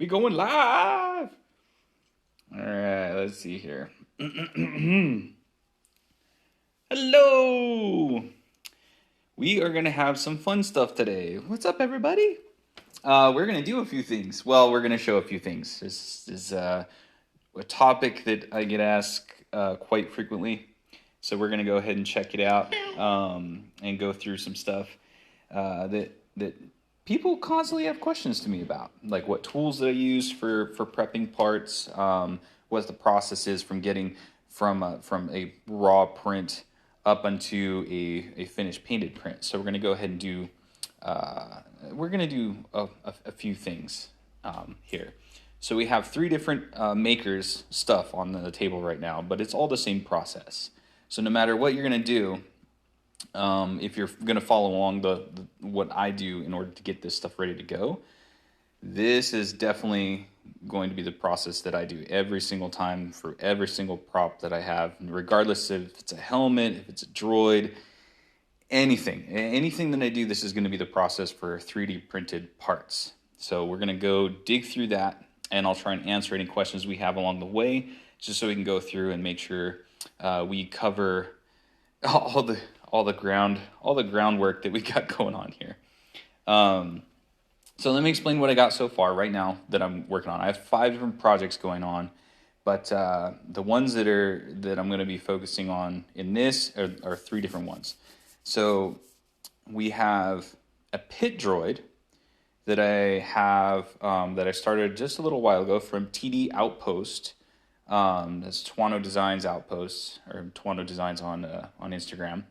We going live. All right, let's see here. Hello. We are going to have some fun stuff today. What's up, everybody? We're going to do a few things. Well, we're going to show a few things. This is a topic that I get asked quite frequently. So we're going to go ahead and check it out and go through some stuff that people constantly have questions to me about, like what tools that I use for prepping parts, what the process is from getting from a raw print up onto a finished painted print. So we're going to go ahead and do a few things here. So we have three different makers stuff on the table right now, but it's all the same process. So no matter what you're going to do, if you're going to follow along what I do in order to get this stuff ready to go, this is definitely going to be the process that I do every single time for every single prop that I have, regardless if it's a helmet, if it's a droid, anything that I do. This is going to be the process for 3D printed parts. So we're going to go dig through that, and I'll try and answer any questions we have along the way, just so we can go through and make sure we cover all the groundwork that we got going on here. So let me explain what I got so far right now that I'm working on. I have 5 different projects going on, but the ones that I'm going to be focusing on in this are 3 different ones. So we have a pit droid that I have that I started just a little while ago from TD Outpost. That's Tuano Designs Outposts, or Tuano Designs on Instagram.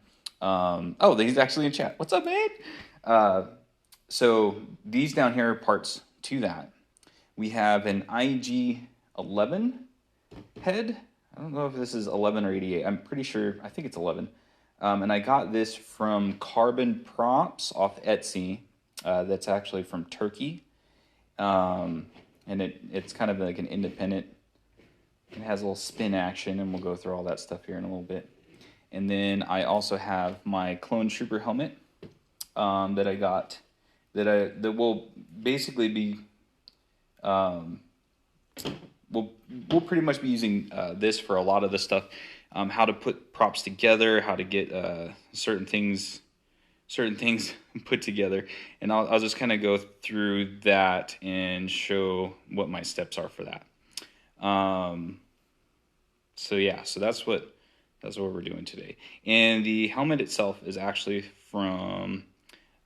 He's actually in chat. What's up, man? So these down here are parts to that. We have an IG-11 head. I don't know if this is 11 or 88. I'm pretty sure. I think it's 11. And I got this from Carbon Props off Etsy. That's actually from Turkey. And it's kind of like an independent. It has a little spin action, and we'll go through all that stuff here in a little bit. And then I also have my Clone Trooper helmet that I got that will basically be we'll pretty much be using this for a lot of the stuff, how to put props together, how to get certain things put together, and I'll just kind of go through that and show what my steps are for that. So that's what we're doing today. And the helmet itself is actually from,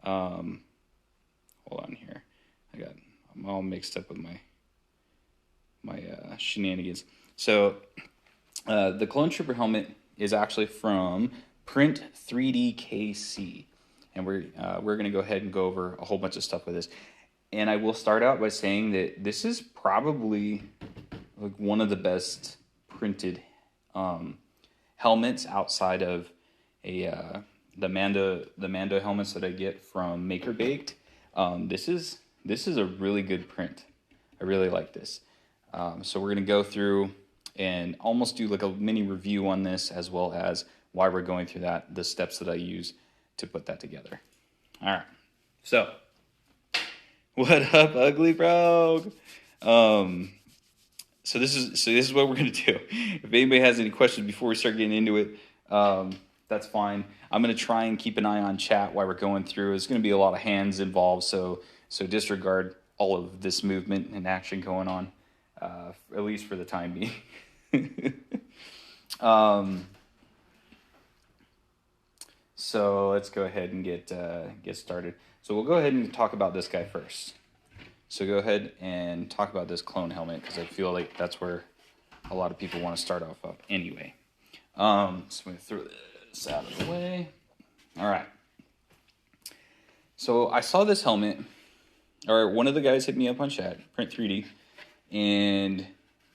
hold on here. I'm all mixed up with my shenanigans. So, the Clone Trooper helmet is actually from Print 3D KC. And we're going to go ahead and go over a whole bunch of stuff with this. And I will start out by saying that this is probably like one of the best printed helmets outside of the Mando helmets that I get from Maker Baked. This is a really good print. I really like this. So we're gonna go through and almost do like a mini review on this, as well as why we're going through the steps that I use to put that together. All right. So, what up, Ugly Frog? So this is what we're gonna do. If anybody has any questions before we start getting into it, that's fine. I'm gonna try and keep an eye on chat while we're going through. There's gonna be a lot of hands involved, so disregard all of this movement and action going on, at least for the time being. So let's go ahead and get started. So we'll go ahead and talk about this guy first. So go ahead and talk about this clone helmet, because I feel like that's where a lot of people want to start off of anyway. So I'm going to throw this out of the way. All right. So I saw this helmet, or one of the guys hit me up on chat, Print 3D, and,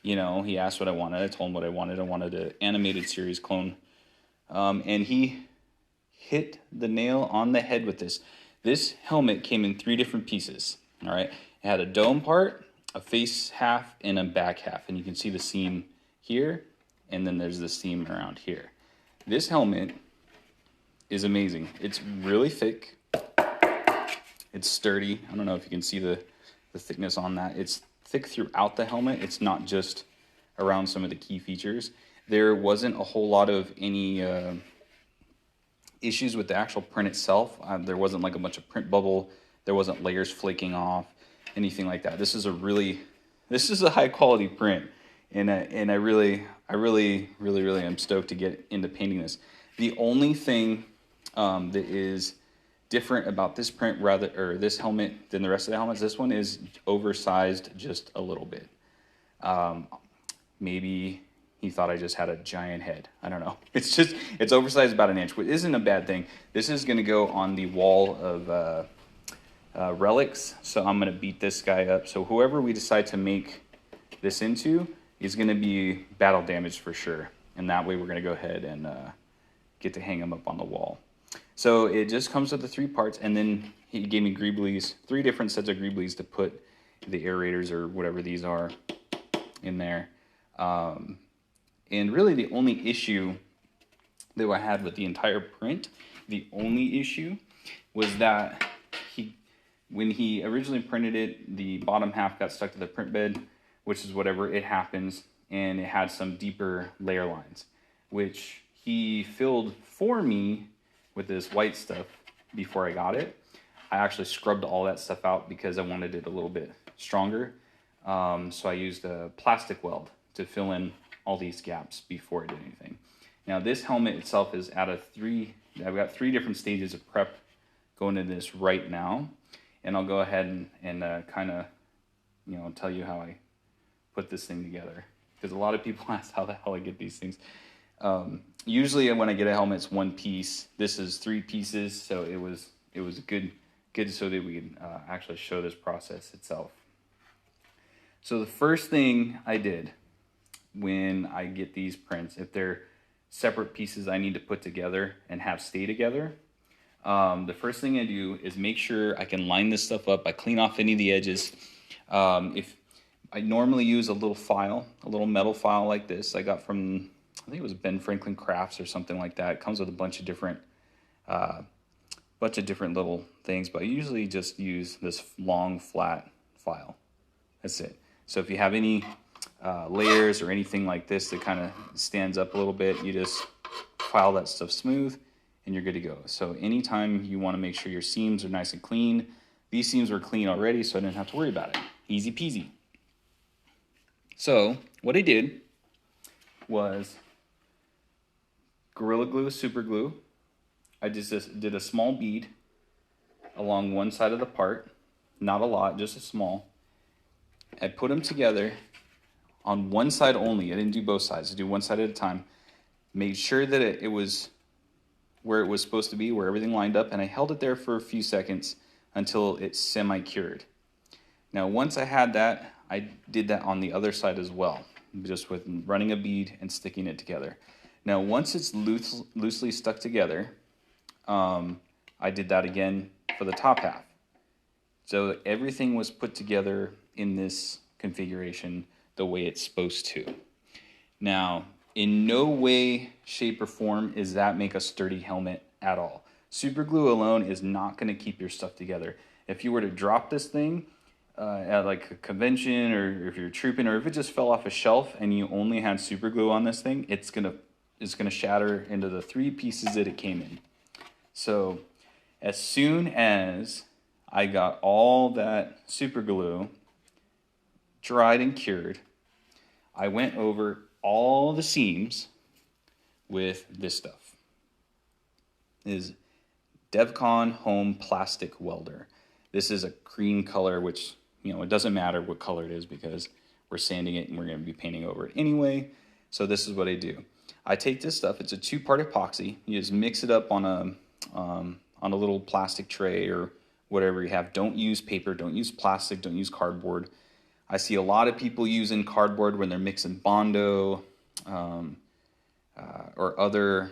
he asked what I wanted. I told him what I wanted. I wanted an animated series clone. And he hit the nail on the head with this. This helmet came in 3 different pieces, all right? It had a dome part, a face half, and a back half. And you can see the seam here, and then there's the seam around here. This helmet is amazing. It's really thick. It's sturdy. I don't know if you can see the thickness on that. It's thick throughout the helmet. It's not just around some of the key features. There wasn't a whole lot of any issues with the actual print itself. There wasn't like a bunch of print bubble. There wasn't layers flaking off, anything like that. This is a high quality print, and I really am stoked to get into painting this. The only thing that is different about this print or this helmet than the rest of the helmets, this one is oversized just a little bit. Maybe he thought I just had a giant head. I don't know. It's oversized about an inch, which isn't a bad thing. This is going to go on the wall of relics, so I'm going to beat this guy up. So whoever we decide to make this into is going to be battle damaged for sure. And that way we're going to go ahead and get to hang him up on the wall. So it just comes with the 3 parts, and then he gave me greeblies, 3 different sets of greeblies to put the aerators or whatever these are in there. And really the only issue that I had with the entire print, the only issue was that when he originally printed it, the bottom half got stuck to the print bed, which is whatever, it happens, and it had some deeper layer lines, which he filled for me with this white stuff before I got it. I actually scrubbed all that stuff out because I wanted it a little bit stronger. So I used a plastic weld to fill in all these gaps before I did anything. Now this helmet itself is out of I've got 3 different stages of prep going into this right now. And I'll go ahead and kind of, tell you how I put this thing together. Because a lot of people ask how the hell I get these things. Usually when I get a helmet, it's 1 piece. This is 3 pieces, so it was good so that we could actually show this process itself. So the first thing I did when I get these prints, if they're separate pieces I need to put together and have stay together, the first thing I do is make sure I can line this stuff up. I clean off any of the edges. If I normally use a little file, a little metal file like this I got from, I think it was Ben Franklin Crafts or something like that. It comes with a bunch of different little things, but I usually just use this long flat file. That's it. So if you have any layers or anything like this that kind of stands up a little bit, you just file that stuff smooth and you're good to go. So anytime you want to make sure your seams are nice and clean, these seams were clean already, so I didn't have to worry about it. Easy peasy. So what I did was Gorilla Glue, super glue. I just did a small bead along one side of the part, not a lot, just a small. I put them together on one side only. I didn't do both sides. I do one side at a time. Made sure that it was where it was supposed to be, where everything lined up, and I held it there for a few seconds until it semi-cured. Now, once I had that, I did that on the other side as well, just with running a bead and sticking it together. Now, once it's loosely stuck together, I did that again for the top half. So everything was put together in this configuration the way it's supposed to. Now, in no way, shape, or form is that make a sturdy helmet at all. Super glue alone is not going to keep your stuff together. If you were to drop this thing at like a convention, or if you're trooping, or if it just fell off a shelf and you only had super glue on this thing, it's gonna shatter into the 3 pieces that it came in. So as soon as I got all that super glue dried and cured, I went over all the seams with this stuff. It is DevCon Home Plastic Welder. This is a cream color, which, it doesn't matter what color it is because we're sanding it and we're going to be painting over it anyway. So this is what I do. I take this stuff. It's a 2-part epoxy. You just mix it up on a little plastic tray or whatever you have. Don't use paper. Don't use plastic. Don't use cardboard. I see a lot of people using cardboard when they're mixing Bondo or other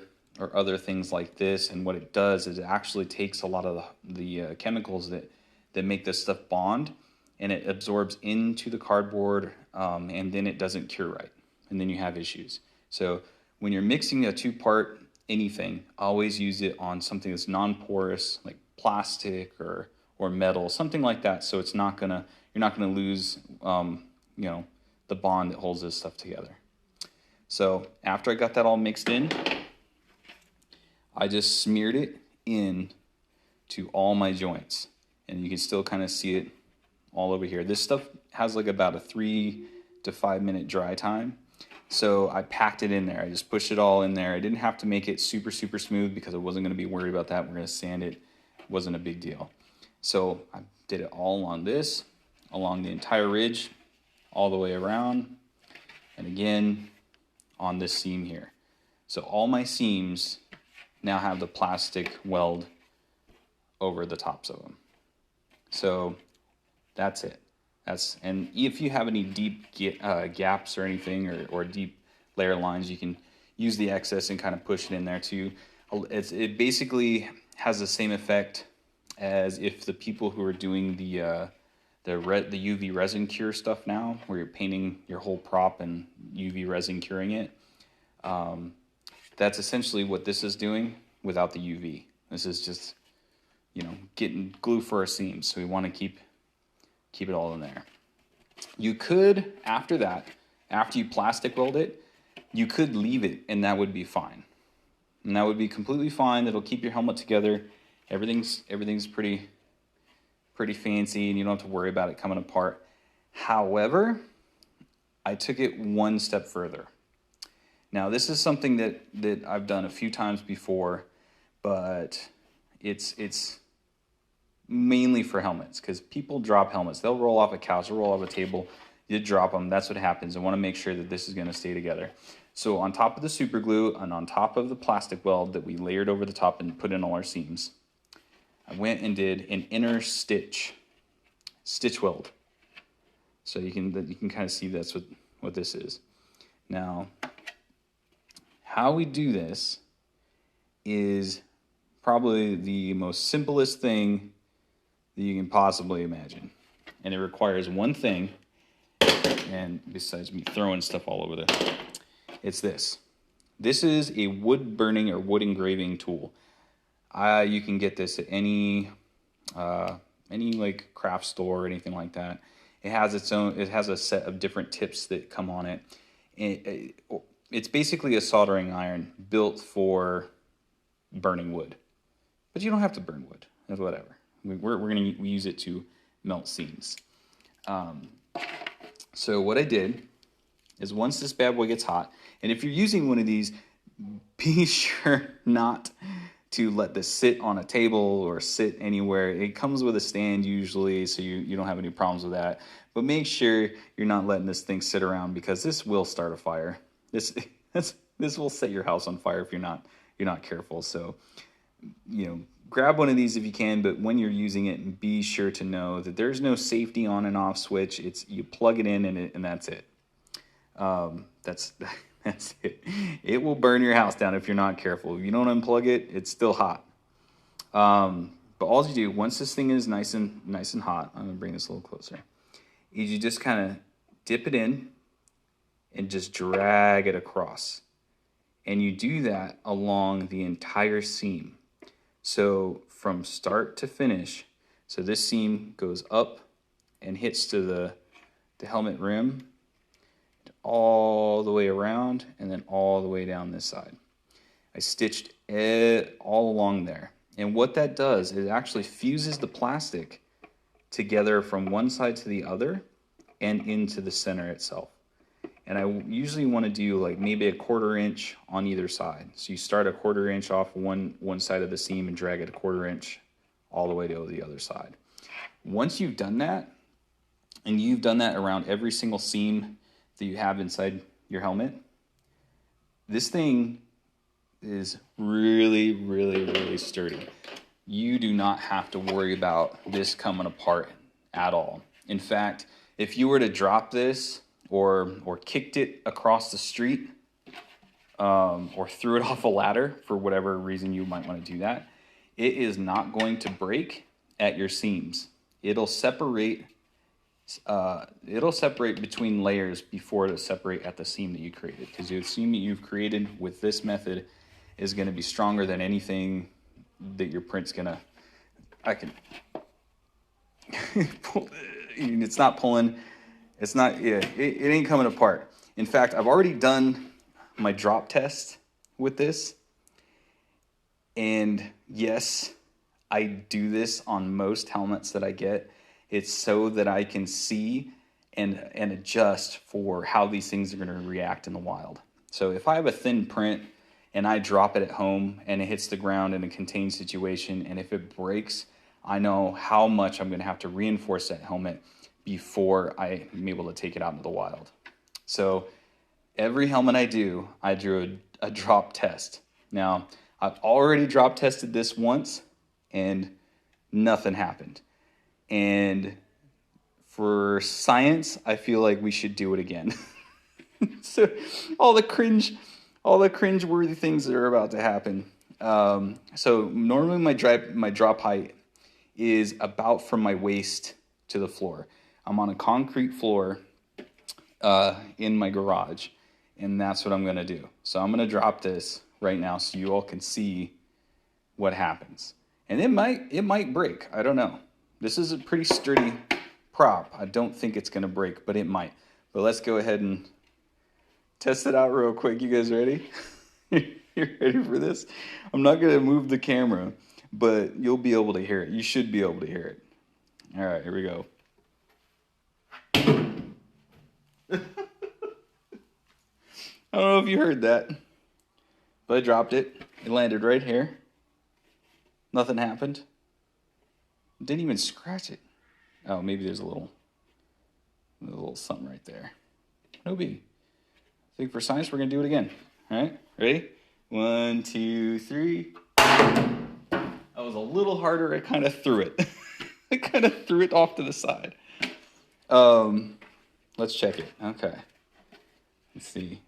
things like this. And what it does is it actually takes a lot of the chemicals that make this stuff bond, and it absorbs into the cardboard, and then it doesn't cure right, and then you have issues. So when you're mixing a 2-part anything, always use it on something that's non-porous, like plastic or metal, something like that. So you're not gonna lose the bond that holds this stuff together. So after I got that all mixed in, I just smeared it in to all my joints. And you can still kind of see it all over here. This stuff has like about a 3 to 5 minute dry time. So I packed it in there. I just pushed it all in there. I didn't have to make it super, super smooth because I wasn't going to be worried about that. We're going to sand it. It wasn't a big deal. So I did it all along this, along the entire ridge, all the way around, and again on this seam here. So all my seams now have the plastic weld over the tops of them. So that's it. And if you have any deep gaps or anything, or deep layer lines, you can use the excess and kind of push it in there too. It basically has the same effect as if the people who are doing the UV resin cure stuff now, where you're painting your whole prop and UV resin curing it. That's essentially what this is doing without the UV. This is just, getting glue for our seams. So we want to keep it all in there. You could, after that, after you plastic weld it, you could leave it and that would be fine. And that would be completely fine. It'll keep your helmet together. Everything's pretty fancy and you don't have to worry about it coming apart. However, I took it one step further. Now, this is something that I've done a few times before, but it's mainly for helmets, because people drop helmets. They'll roll off a couch, they'll roll off a table, you drop them, that's what happens. I want to make sure that this is going to stay together. So on top of the super glue and on top of the plastic weld that we layered over the top and put in all our seams, I went and did an inner stitch weld. So you can kind of see that's what this is. Now, how we do this is probably the most simplest thing that you can possibly imagine. And it requires one thing, and besides me throwing stuff all over it's this. This is a wood burning or wood engraving tool. You can get this at any like craft store or anything like that. It has a set of different tips that come on it. It's basically a soldering iron built for burning wood. But you don't have to burn wood. That's whatever. We're going to use it to melt seams. So what I did is, once this bad boy gets hot, and if you're using one of these, be sure not to let this sit on a table or sit anywhere. It comes with a stand usually, so you don't have any problems with that. But make sure you're not letting this thing sit around, because this will start a fire. This will set your house on fire if you're not careful. So, grab one of these if you can, but when you're using it, be sure to know that there's no safety on and off switch. You plug it in and that's it. That's it. It will burn your house down if you're not careful. If you don't unplug it, it's still hot. But all you do, once this thing is nice and hot, I'm gonna bring this a little closer, is you just kind of dip it in and just drag it across. And you do that along the entire seam. So from start to finish, so this seam goes up and hits to the helmet rim, all the way around, and then all the way down this side. I stitched it all along there. And what that does is it actually fuses the plastic together from one side to the other and into the center itself. And I usually want to do like maybe a 1/4 inch on either side. So you start a 1/4 inch off one side of the seam and drag it a 1/4 inch all the way to the other side. Once you've done that, and you've done that around every single seam that you have inside your helmet, this thing is really, really, really sturdy. You do not have to worry about this coming apart at all. In fact, if you were to drop this or kicked it across the street, or threw it off a ladder, for whatever reason you might want to do that, it is not going to break at your seams. It'll separate between layers before it'll separate at the seam that you created, because the seam that you've created with this method is going to be stronger than anything that your print's gonna. I can pull. It's not pulling. It's not, yeah, it ain't coming apart. In fact, I've already done my drop test with this. And yes, I do this on most helmets that I get. It's so that I can see and adjust for how these things are going to react in the wild. So if I have a thin print and I drop it at home and it hits the ground in a contained situation, and if it breaks, I know how much I'm going to have to reinforce that helmet before I'm able to take it out into the wild. So every helmet I do a drop test. Now, I've already drop tested this once and nothing happened. And for science, I feel like we should do it again. So all the cringe-worthy things that are about to happen. So normally my drop height is about from my waist to the floor. I'm on a concrete floor in my garage, and that's what I'm going to do. So I'm going to drop this right now so you all can see what happens. And it might break. I don't know. This is a pretty sturdy prop. I don't think it's going to break, but it might. But let's go ahead and test it out real quick. You guys ready? You ready for this? I'm not going to move the camera, but you'll be able to hear it. You should be able to hear it. All right, here we go. I don't know if you heard that, but I dropped it. It landed right here. Nothing happened. Didn't even scratch it. Oh, maybe there's a little something right there. No big. I think for science, we're going to do it again. All right, ready? 1, 2, 3. That was a little harder. I kind of threw it. I kind of threw it off to the side. Let's check it. Okay. Let's see.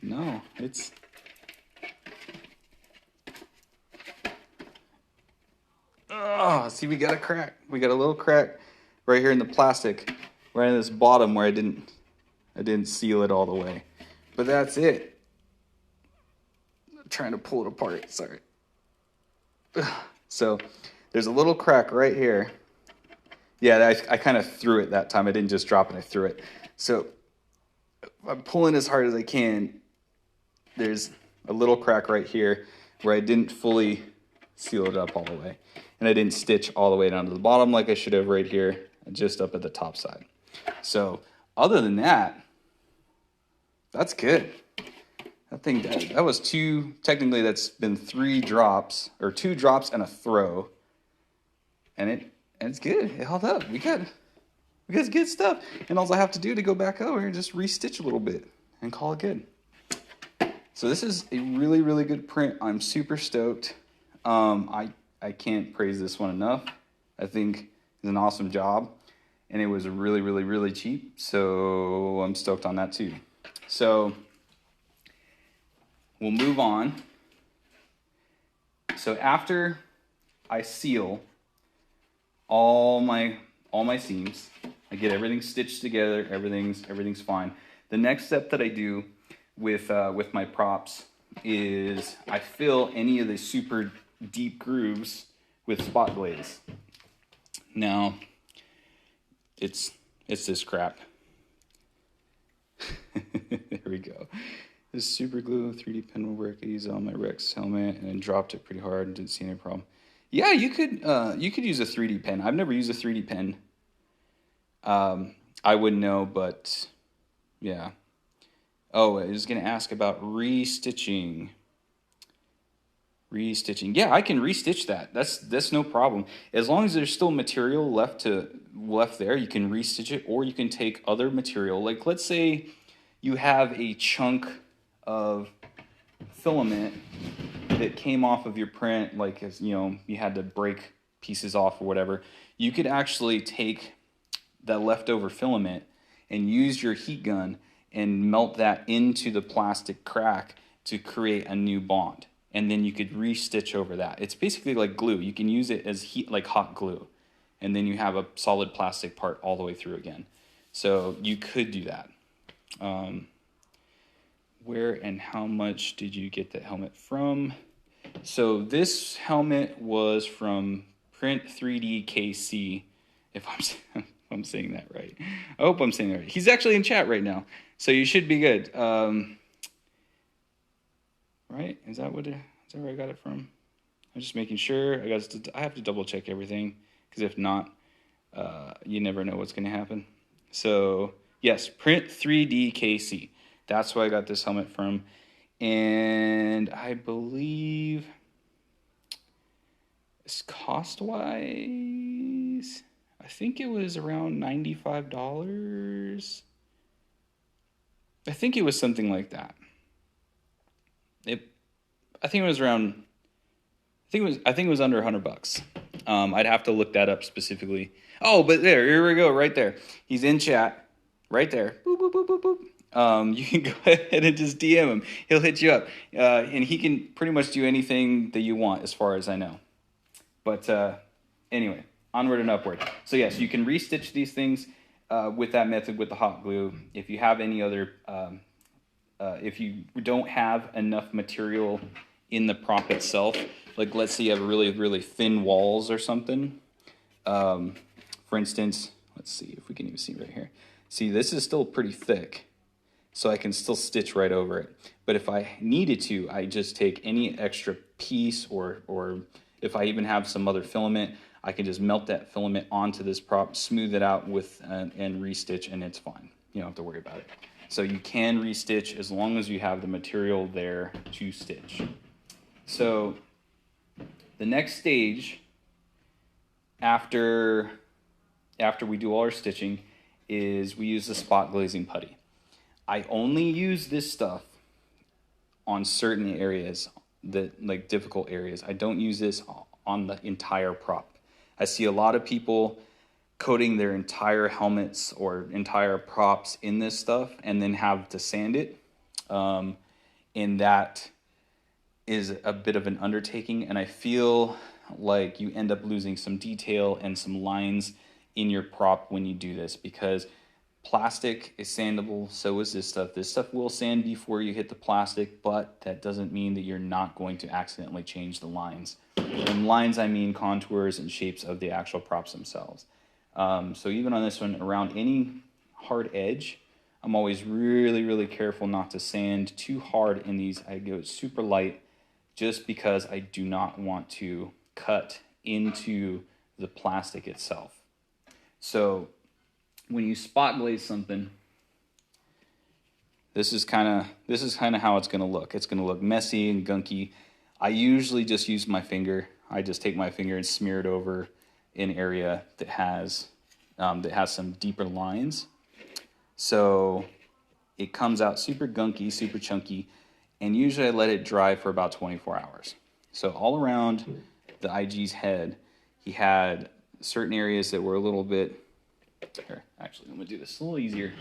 No, it's... Oh, see, we got a crack. We got a little crack right here in the plastic, right in this bottom where I didn't seal it all the way. But that's it. I'm trying to pull it apart. Sorry. So there's a little crack right here. Yeah, I kind of threw it that time. I didn't just drop it. I threw it. So I'm pulling as hard as I can. There's a little crack right here where I didn't fully seal it up all the way. And I didn't stitch all the way down to the bottom like I should have right here, just up at the top side. So other than that, that's good. I think that was two, technically that's been 3 drops, or 2 drops and a throw. And it's good. It held up. We got good stuff. And all I have to do to go back over and just restitch a little bit and call it good. So this is a really, really good print. I'm super stoked. I can't praise this one enough. I think it's an awesome job. And it was really, really, really cheap. So I'm stoked on that too. So we'll move on. So after I seal all my seams, I get everything stitched together, everything's fine. The next step that I do with my props is I fill any of the super deep grooves with spot glaze. Now, it's this crap. There we go. This super glue 3D pen will work. I used it on my Rex helmet and dropped it pretty hard and didn't see any problem. Yeah, you could use a 3D pen. I've never used a 3D pen. I wouldn't know, but yeah. Oh, I was going to ask about restitching. Yeah, I can restitch that. That's no problem. As long as there's still material left there, you can restitch it, or you can take other material. Like, let's say you have a chunk of filament that came off of your print, like, as you know, you had to break pieces off or whatever. You could actually take that leftover filament and use your heat gun and melt that into the plastic crack to create a new bond. And then you could restitch over that. It's basically like glue. You can use it as heat, like hot glue. And then you have a solid plastic part all the way through again. So you could do that. Where and how much did you get that helmet from? So this helmet was from Print 3D KC. if I'm saying that right. I hope I'm saying that right. He's actually in chat right now, so you should be good. Right? Is that where I got it from? I'm just making sure. I have to double check everything, because if not, you never know what's going to happen. So yes, Print 3D KC. That's where I got this helmet from, and I believe cost wise, I think it was around $95. I think it was something like that. I think it was around. I think it was under $100. I'd have to look that up specifically. Oh, but here we go, right there. He's in chat, right there. Boop, boop, boop, boop, boop. You can go ahead and just DM him. He'll hit you up, and he can pretty much do anything that you want, as far as I know. But anyway, onward and upward. So yes, you can restitch these things with that method with the hot glue. If you have any other, if you don't have enough material in the prop itself, like let's say you have really, really thin walls or something. For instance, let's see if we can even see right here. See, this is still pretty thick, so I can still stitch right over it. But if I needed to, I just take any extra piece, or if I even have some other filament, I can just melt that filament onto this prop, smooth it out with and restitch, and it's fine. You don't have to worry about it. So you can restitch as long as you have the material there to stitch. So the next stage after we do all our stitching is we use the spot glazing putty. I only use this stuff on certain areas, that like difficult areas. I don't use this on the entire prop. I see a lot of people coating their entire helmets or entire props in this stuff and then have to sand it. And that is a bit of an undertaking, and I feel like you end up losing some detail and some lines in your prop when you do this, because plastic is sandable, so is this stuff. This stuff will sand before you hit the plastic, but that doesn't mean that you're not going to accidentally change the lines. And lines, I mean contours and shapes of the actual props themselves. So even on this one, around any hard edge, I'm always really, really careful not to sand too hard in these. I go super light, just because I do not want to cut into the plastic itself. So when you spot glaze something, this is kind of how it's going to look. It's going to look messy and gunky. I usually just use my finger. I just take my finger and smear it over an area that has some deeper lines. So it comes out super gunky, super chunky, and usually I let it dry for about 24 hours. So all around the IG's head, he had certain areas that were a little bit... Here, actually, I'm going to do this a little easier.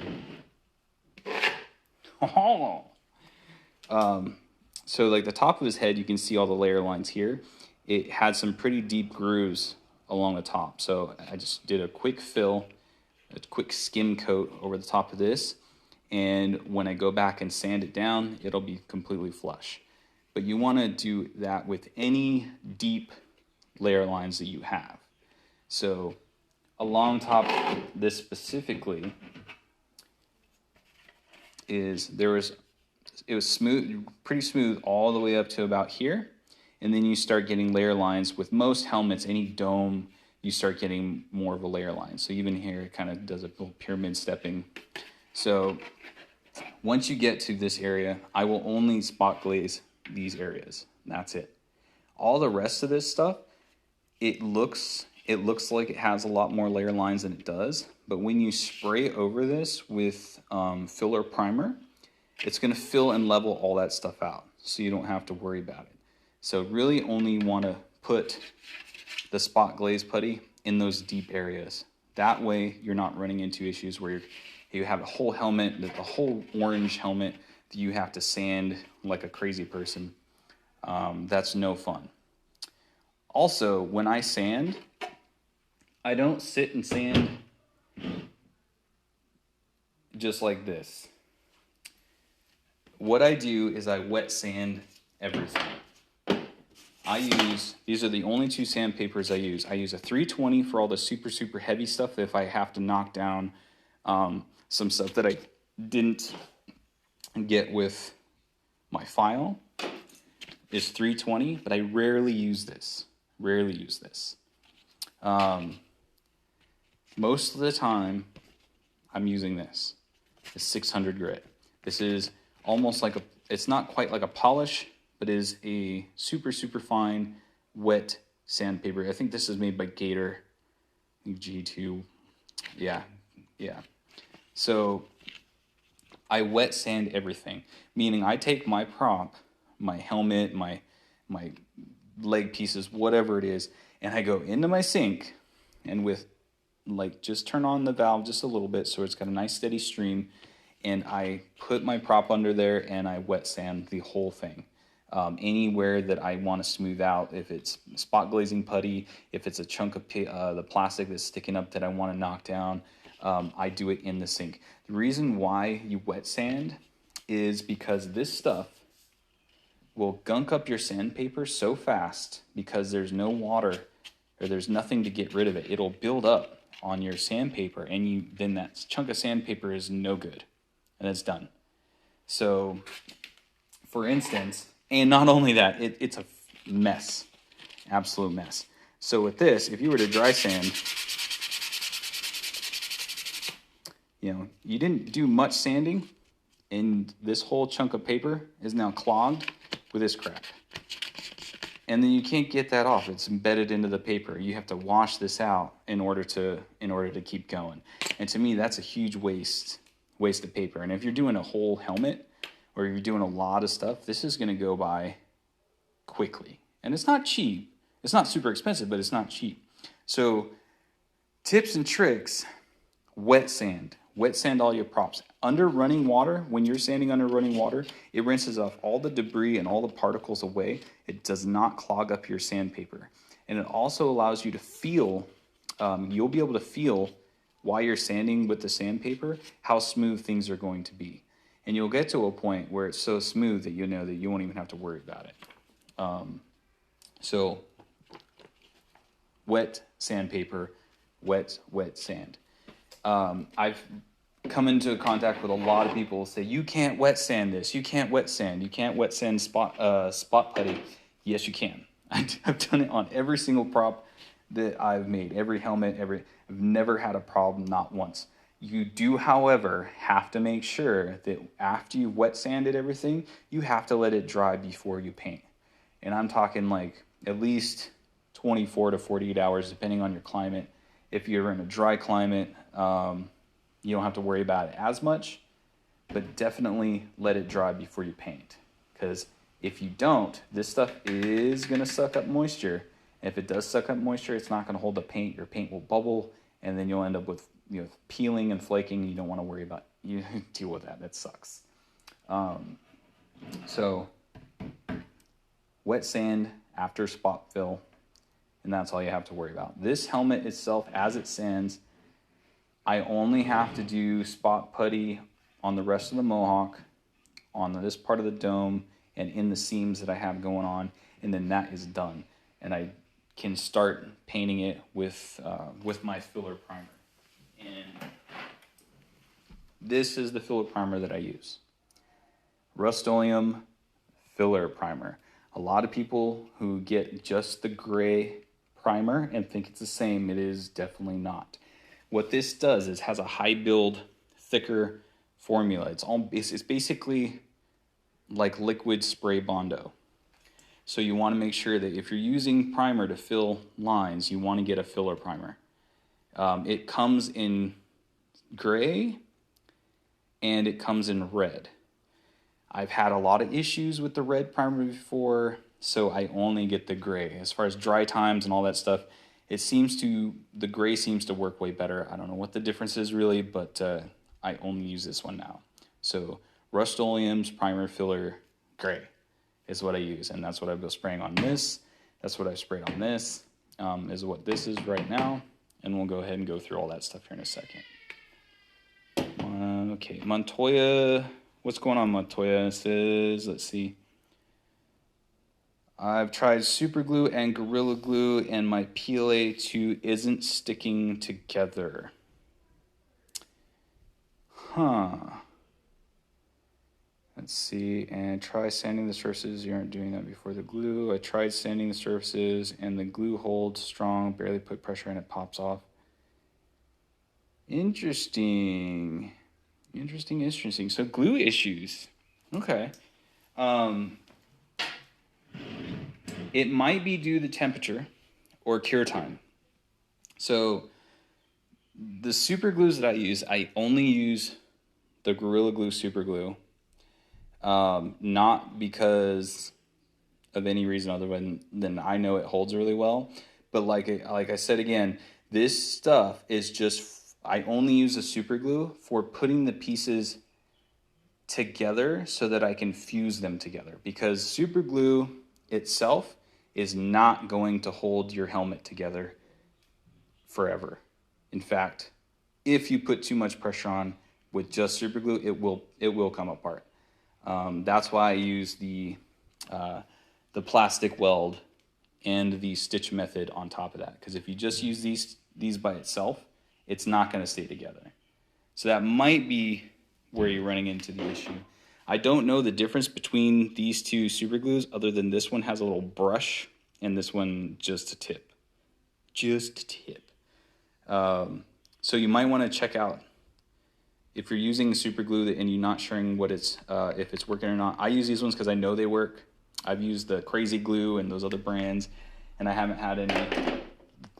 So like the top of his head, you can see all the layer lines here. It had some pretty deep grooves along the top. So I just did a quick fill, a quick skim coat over the top of this. And when I go back and sand it down, it'll be completely flush. But you want to do that with any deep layer lines that you have. So along top, this specifically it was smooth, pretty smooth all the way up to about here. And then you start getting layer lines. With most helmets, any dome, you start getting more of a layer line. So even here, it kind of does a little pyramid stepping. So once you get to this area, I will only spot glaze these areas. That's it. All the rest of this stuff, it looks like it has a lot more layer lines than it does. But when you spray over this with filler primer, it's going to fill and level all that stuff out, so you don't have to worry about it. So really only want to put the spot glaze putty in those deep areas. That way you're not running into issues where you have a whole helmet, the whole orange helmet that you have to sand like a crazy person. That's no fun. Also, when I sand, I don't sit and sand just like this. What I do is I wet sand everything. these are the only two sandpapers I use. I use a 320 for all the super, super heavy stuff if I have to knock down some stuff that I didn't get with my file. Is 320, but I rarely use this. Most of the time, I'm using this. It's 600 grit. This is almost like it's not quite like a polish, but is a super, super fine, wet sandpaper. I think this is made by Gator, G2. Yeah. So I wet sand everything, meaning I take my prop, my helmet, my leg pieces, whatever it is, and I go into my sink, and with just turn on the valve just a little bit so it's got a nice steady stream, and I put my prop under there and I wet sand the whole thing. Anywhere that I want to smooth out, if it's spot glazing putty, if it's a chunk of the plastic that's sticking up that I want to knock down, I do it in the sink. The reason why you wet sand is because this stuff will gunk up your sandpaper so fast because there's no water or there's nothing to get rid of it. It'll build up on your sandpaper, and then that chunk of sandpaper is no good, and it's done. So, for instance, and not only that, it's a mess, absolute mess. So with this, if you were to dry sand, you didn't do much sanding, and this whole chunk of paper is now clogged with this crap. And then you can't get that off. It's embedded into the paper. You have to wash this out in order to keep going. And to me, that's a huge waste of paper. And if you're doing a whole helmet or you're doing a lot of stuff, this is going to go by quickly. And it's not cheap. It's not super expensive, but it's not cheap. So tips and tricks: wet sand. Wet sand all your props. Under running water, when you're sanding under running water, it rinses off all the debris and all the particles away. It does not clog up your sandpaper. And it also allows you to feel, you'll be able to feel while you're sanding with the sandpaper how smooth things are going to be. And you'll get to a point where it's so smooth that you know that you won't even have to worry about it. So wet sandpaper, wet sand. I've come into contact with a lot of people who say, you can't wet sand this, you can't wet sand spot putty. Yes, you can. I've done it on every single prop that I've made, every helmet, I've never had a problem, not once. You do, however, have to make sure that after you've wet sanded everything, you have to let it dry before you paint. And I'm talking like at least 24 to 48 hours, depending on your climate. If you're in a dry climate, you don't have to worry about it as much, but definitely let it dry before you paint. Because if you don't, this stuff is going to suck up moisture. And if it does suck up moisture, it's not going to hold the paint. Your paint will bubble, and then you'll end up with peeling and flaking. You don't want to worry about you deal with that. That sucks. So wet sand after spot fill, and that's all you have to worry about. This helmet itself, as it sands, I only have to do spot putty on the rest of the mohawk, on this part of the dome, and in the seams that I have going on, and then that is done. And I can start painting it with my filler primer. And this is the filler primer that I use. Rust-Oleum filler primer. A lot of people who get just the gray primer and think it's the same, it is definitely not. What this does is has a high build, thicker formula. It's basically like liquid spray Bondo. So you want to make sure that if you're using primer to fill lines, you want to get a filler primer. It comes in gray and it comes in red. I've had a lot of issues with the red primer before, so I only get the gray. As far as dry times and all that stuff, the gray seems to work way better. I don't know what the difference is really, but I only use this one now. So Rust-Oleum's primer filler gray is what I use, and that's what I've been spraying on this. That's what I've sprayed on this, is what this is right now, and we'll go ahead and go through all that stuff here in a second. Okay, Montoya, what's going on, Montoya? It says, let's see. I've tried super glue and Gorilla Glue, and my PLA 2 isn't sticking together. Huh. Let's see, and try sanding the surfaces. You aren't doing that before the glue. I tried sanding the surfaces, and the glue holds strong. Barely put pressure, and it pops off. Interesting. Interesting. So glue issues. Okay. It might be due to temperature or cure time. So the super glues that I only use the Gorilla Glue super glue. Not because of any reason other than I know it holds really well. But like I said again, this stuff is just, I only use a super glue for putting the pieces together so that I can fuse them together. Because super glue itself is not going to hold your helmet together forever. In fact, if you put too much pressure on with just super glue, it will come apart. That's why I use the plastic weld and the stitch method on top of that. Because if you just use these by itself, it's not going to stay together. So that might be where you're running into the issue. I don't know the difference between these two super glues other than this one has a little brush and this one just a tip. Just a tip. So you might want to check out if you're using super glue and you're not sure what it's if it's working or not. I use these ones because I know they work. I've used the Crazy Glue and those other brands, and I haven't had any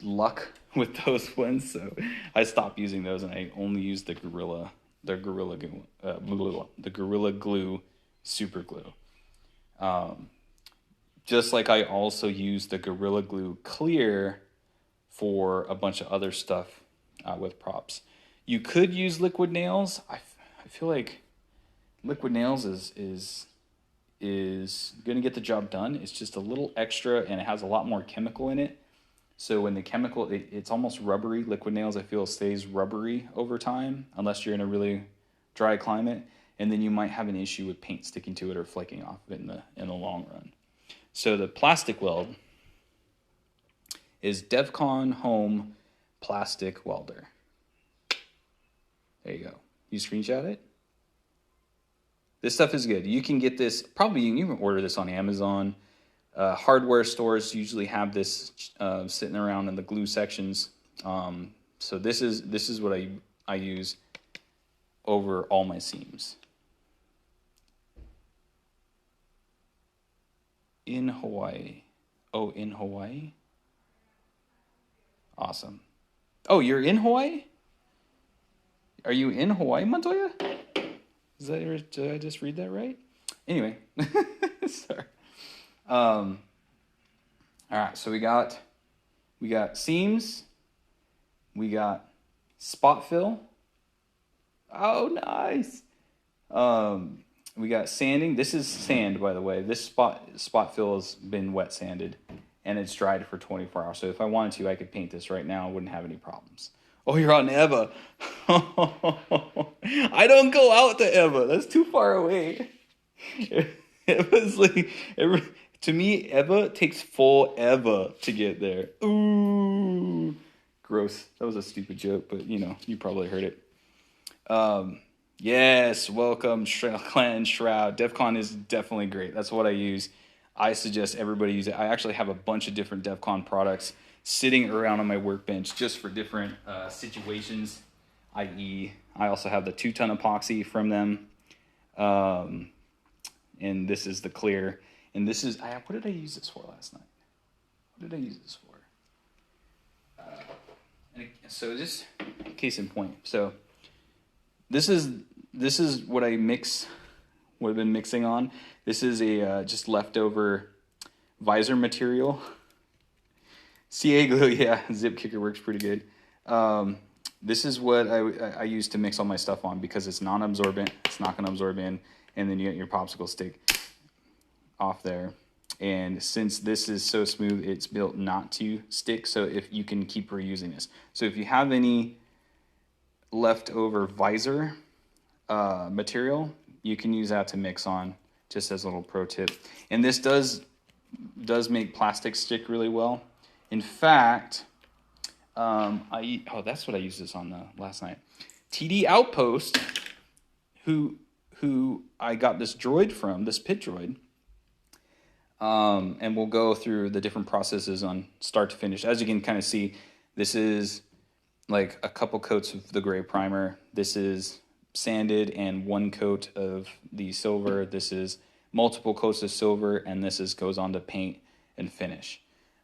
luck with those ones. So I stopped using those, and I only use the Gorilla Glue super glue. Just like I also use the Gorilla Glue Clear for a bunch of other stuff with props. You could use liquid nails. I feel like liquid nails is going to get the job done. It's just a little extra, and it has a lot more chemical in it. So when the chemical, it's almost rubbery. Liquid nails, I feel, stays rubbery over time, unless you're in a really dry climate, and then you might have an issue with paint sticking to it or flaking off of it in the long run. So the plastic weld is DevCon Home Plastic Welder. There you go. You screenshot it? This stuff is good. You can get this, probably you can even order this on Amazon. Hardware stores usually have this sitting around in the glue sections. So this is what I use over all my seams. In Hawaii. Oh, in Hawaii? Awesome. Oh, you're in Hawaii? Are you in Hawaii, Montoya? Did I just read that right? Anyway, sorry. All right, so we got seams, we got spot fill. Oh, nice. We got sanding. This is sand, by the way. This spot fill has been wet sanded, and it's dried for 24 hours. So if I wanted to, I could paint this right now. I wouldn't have any problems. Oh, you're on Eva. I don't go out to Eva. That's too far away. Eva's like, to me, Eva takes forever to get there. Ooh, gross. That was a stupid joke, but you probably heard it. Yes, welcome, Clan Shroud. DEFCON is definitely great. That's what I use. I suggest everybody use it. I actually have a bunch of different DEFCON products sitting around on my workbench just for different situations, i.e. I also have the 2-ton epoxy from them. And this is the clear. And this is, what did I use this for last night? What did I use this for? So just case in point. So this is what I mix, what I've been mixing on. This is a just leftover visor material. CA glue, yeah, zip kicker works pretty good. This is what I use to mix all my stuff on because it's non-absorbent. It's not going to absorb in, and then you get your popsicle stick off there. And since this is so smooth, it's built not to stick. So if you can keep reusing this. So if you have any leftover visor material, you can use that to mix on. Just as a little pro tip. And this does does make plastic stick really well. In fact, that's what I used this on last night. TD Outpost, who I got this droid from, this pit droid, and we'll go through the different processes on start to finish. As you can kind of see, this is like a couple coats of the gray primer. This is sanded and one coat of the silver. This is multiple coats of silver, and this goes on to paint and finish.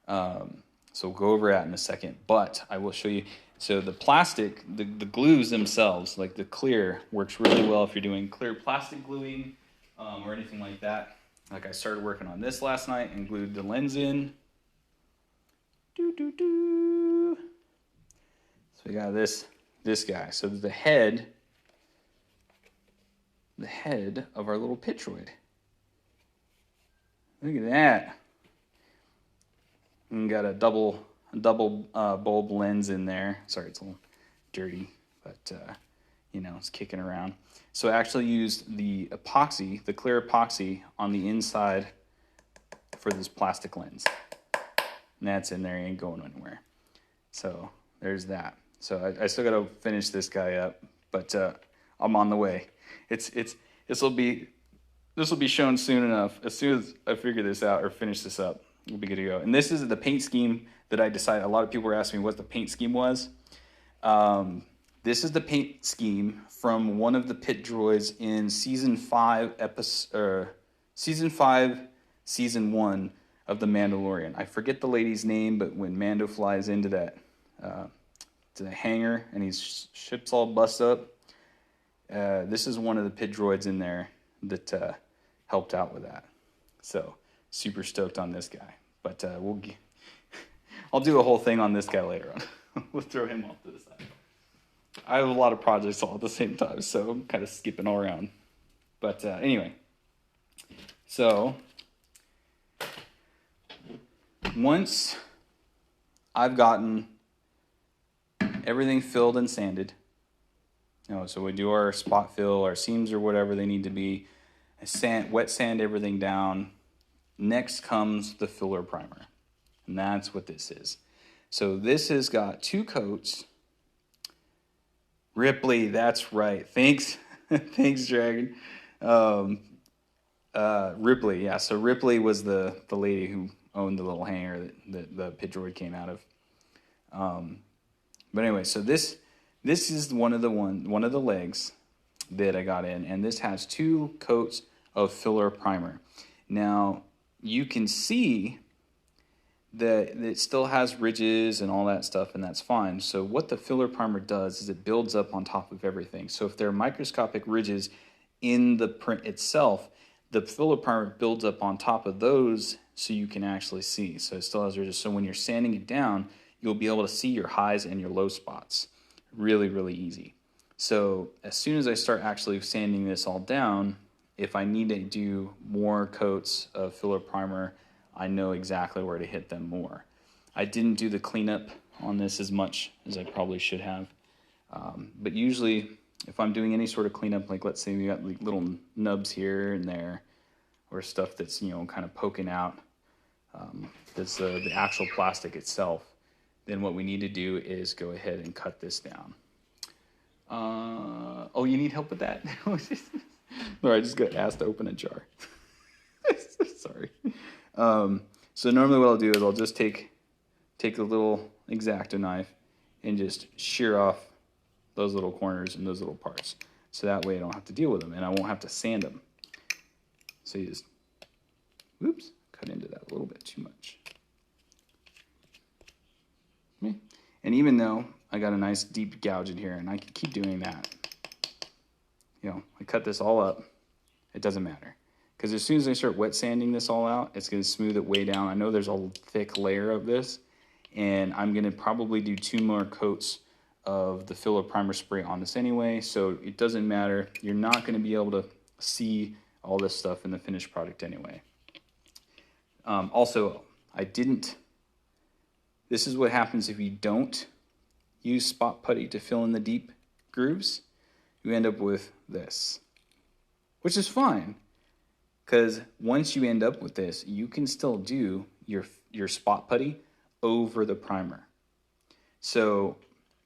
So we'll go over that in a second, but I will show you. So the plastic, the glues themselves, like the clear, works really well if you're doing clear plastic gluing or anything like that. Like I started working on this last night and glued the lens in. So we got this guy. So the head of our little Pitroid. Look at that. And got a double bulb lens in there. Sorry, it's a little dirty, but it's kicking around. So I actually used the epoxy, the clear epoxy on the inside for this plastic lens. And that's in there, ain't going anywhere. So there's that. So I still got to finish this guy up, but I'm on the way. This will be shown soon enough. As soon as I figure this out or finish this up, we'll be good to go. And this is the paint scheme that I decided. A lot of people were asking me what the paint scheme was. This is the paint scheme from one of the pit droids in season 5, season 1 of The Mandalorian. I forget the lady's name, but when Mando flies into that to the hangar and his ship's all bust up, this is one of the pit droids in there that helped out with that. So super stoked on this guy, but I'll do a whole thing on this guy later on. We'll throw him off to the side. I have a lot of projects all at the same time, so I'm kind of skipping all around. But anyway, so once I've gotten everything filled and sanded, so we do our spot fill, our seams or whatever they need to be, wet sand everything down. Next comes the filler primer, and that's what this is. So this has got 2 coats. Ripley, that's right. Thanks, thanks, Dragon. Ripley, yeah. So Ripley was the lady who owned the little hangar that the pit droid came out of. But anyway, so this is one of the legs that I got in, and this has 2 coats of filler primer. Now you can see that it still has ridges and all that stuff, and that's fine. So what the filler primer does is it builds up on top of everything. So if there are microscopic ridges in the print itself, the filler primer builds up on top of those so you can actually see. So it still has ridges. So when you're sanding it down, you'll be able to see your highs and your low spots. Really, really easy. So as soon as I start actually sanding this all down, if I need to do more coats of filler primer, I know exactly where to hit them more. I didn't do the cleanup on this as much as I probably should have. But usually, if I'm doing any sort of cleanup, like let's say we got like little nubs here and there, or stuff that's kind of poking out, that's the actual plastic itself, then what we need to do is go ahead and cut this down. Oh, you need help with that? Or I just got asked to open a jar. Sorry. So normally what I'll do is I'll just take a little X-Acto knife and just shear off those little corners and those little parts. So that way I don't have to deal with them and I won't have to sand them. So you just, whoops, cut into that a little bit too much. Okay. And even though I got a nice deep gouge in here and I can keep doing that, I cut this all up, it doesn't matter. Because as soon as I start wet sanding this all out, it's going to smooth it way down. I know there's a thick layer of this, and I'm going to probably do 2 more coats of the filler primer spray on this anyway, so it doesn't matter. You're not going to be able to see all this stuff in the finished product anyway. Also, this is what happens if you don't use spot putty to fill in the deep grooves. You end up with this, which is fine. Because once you end up with this, you can still do your spot putty over the primer. So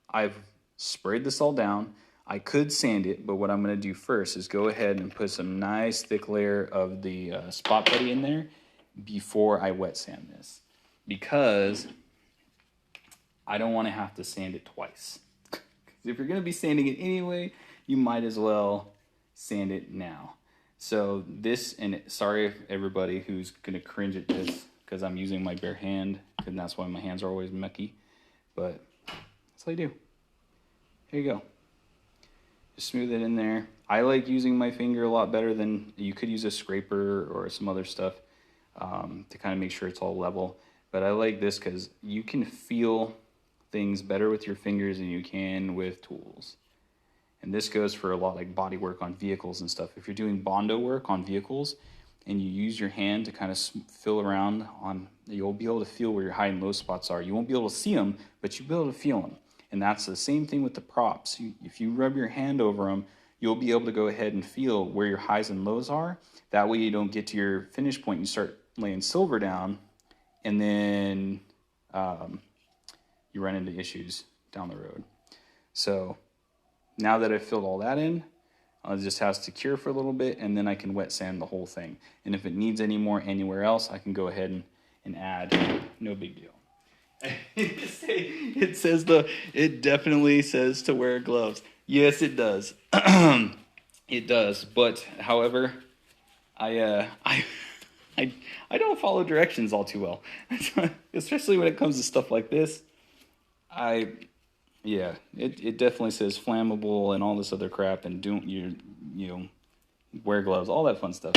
I've sprayed this all down. I could sand it, but what I'm going to do first is go ahead and put some nice thick layer of the spot putty in there before I wet sand this, because I don't want to have to sand it twice. If you're going to be sanding it anyway, you might as well sand it now. So this, and sorry everybody who's going to cringe at this because I'm using my bare hand, and that's why my hands are always mucky, but that's what I do. Here you go. Just smooth it in there. I like using my finger a lot better than, you could use a scraper or some other stuff to kind of make sure it's all level. But I like this because you can feel things better with your fingers than you can with tools. And this goes for a lot like body work on vehicles and stuff. If you're doing Bondo work on vehicles and you use your hand to kind of fill around on, you'll be able to feel where your high and low spots are. You won't be able to see them, but you'll be able to feel them. And that's the same thing with the props. If you rub your hand over them, you'll be able to go ahead and feel where your highs and lows are. That way you don't get to your finish point and you start laying silver down, and then you run into issues down the road. So now that I've filled all that in, it just has to cure for a little bit, and then I can wet sand the whole thing. And if it needs any more anywhere else, I can go ahead and add. No big deal. It definitely says to wear gloves. Yes, it does. It does. But however, I don't follow directions all too well, especially when it comes to stuff like this. It definitely says flammable and all this other crap, and wear gloves, all that fun stuff.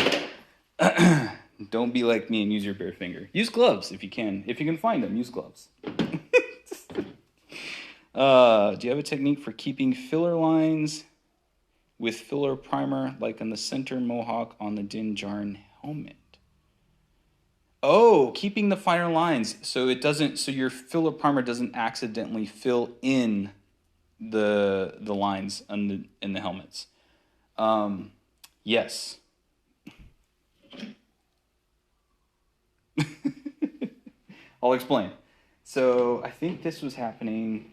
Don't be like me and use your bare finger. Use gloves if you can. If you can find them, use gloves. Do you have a technique for keeping filler lines with filler primer, like on the center mohawk on the Din Djarin helmet? Oh, keeping the finer lines so your filler primer doesn't accidentally fill in the lines in the helmets. Yes. I'll explain. So I think this was happening.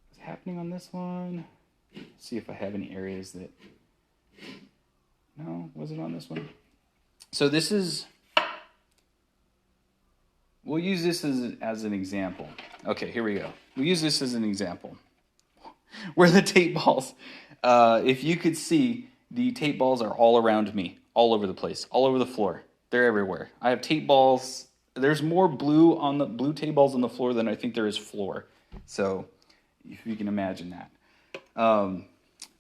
Was it happening on this one? Let's see if I have any areas that. No, was it on this one? So this is. We'll use this as an example. Okay, here we go. We'll use this as an example. Where the tape balls, if you could see, the tape balls are all around me, all over the place, all over the floor. They're everywhere. I have tape balls. There's more blue tape balls on the floor than I think there is floor. So, if you can imagine that. All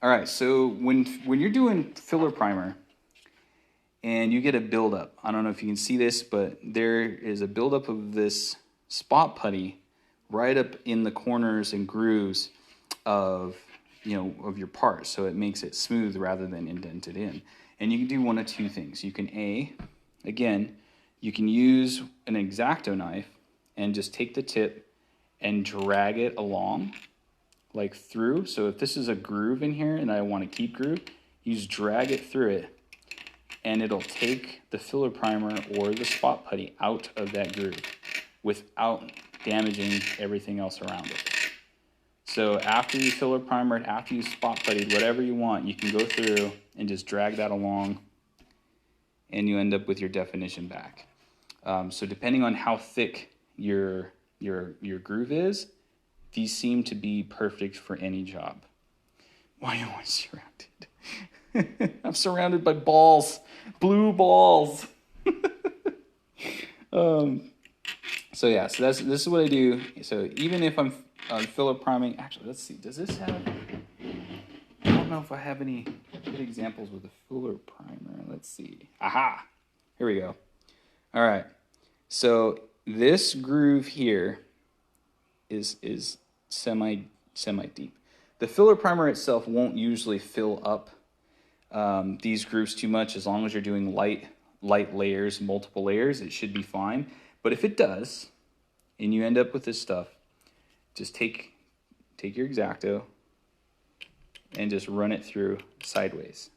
right. So when you're doing filler primer, and you get a buildup, I don't know if you can see this, but there is a buildup of this spot putty right up in the corners and grooves of your part, so it makes it smooth rather than indented in. And you can do one of two things. You can you can use an X-Acto knife and just take the tip and drag it along, like through. So if this is a groove in here and I want to keep groove, you just drag it through it, and it'll take the filler primer or the spot putty out of that groove without damaging everything else around it. So after you filler primered, after you spot puttied, whatever you want, you can go through and just drag that along, and you end up with your definition back. So depending on how thick your groove is, these seem to be perfect for any job. Why am I surrounded? I'm surrounded by balls, blue balls. So this is what I do. So even if I'm filler priming, actually, let's see. Does this have? I don't know if I have any good examples with a filler primer. Let's see. Aha! Here we go. All right. So this groove here is semi deep. The filler primer itself won't usually fill up these grooves too much. As long as you're doing light layers, multiple layers, it should be fine. But if it does, and you end up with this stuff, just take your X-Acto and just run it through sideways.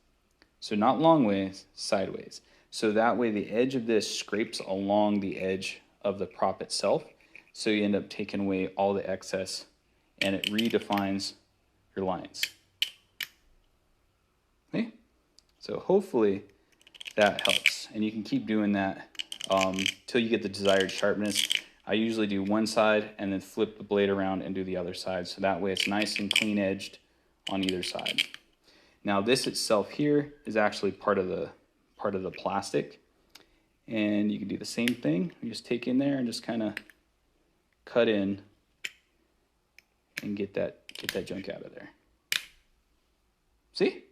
So not long ways, sideways. So that way the edge of this scrapes along the edge of the prop itself. So you end up taking away all the excess and it redefines your lines. Okay? So hopefully that helps. And you can keep doing that till you get the desired sharpness. I usually do one side and then flip the blade around and do the other side. So that way it's nice and clean edged on either side. Now this itself here is actually part of the plastic. And you can do the same thing. You just take in there and just kind of cut in and get that junk out of there. See?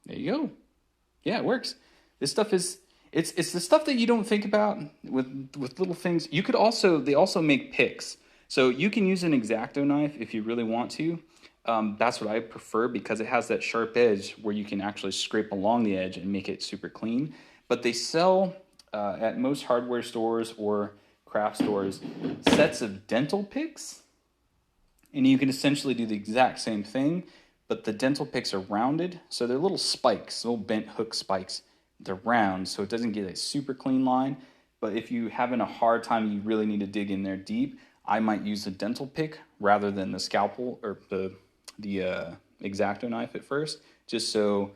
There you go. Yeah, it works. This stuff is it's the stuff that you don't think about with little things. You could also they also make picks. So you can use an X-Acto knife if you really want to. That's what I prefer because it has that sharp edge where you can actually scrape along the edge and make it super clean. But they sell at most hardware stores or craft stores sets of dental picks, and you can essentially do the exact same thing, but the dental picks are rounded, so they're little spikes, little bent hook spikes. They're round, so it doesn't get a super clean line. But if you're having a hard time, you really need to dig in there deep, I might use the dental pick rather than the scalpel or the X-Acto knife at first, just so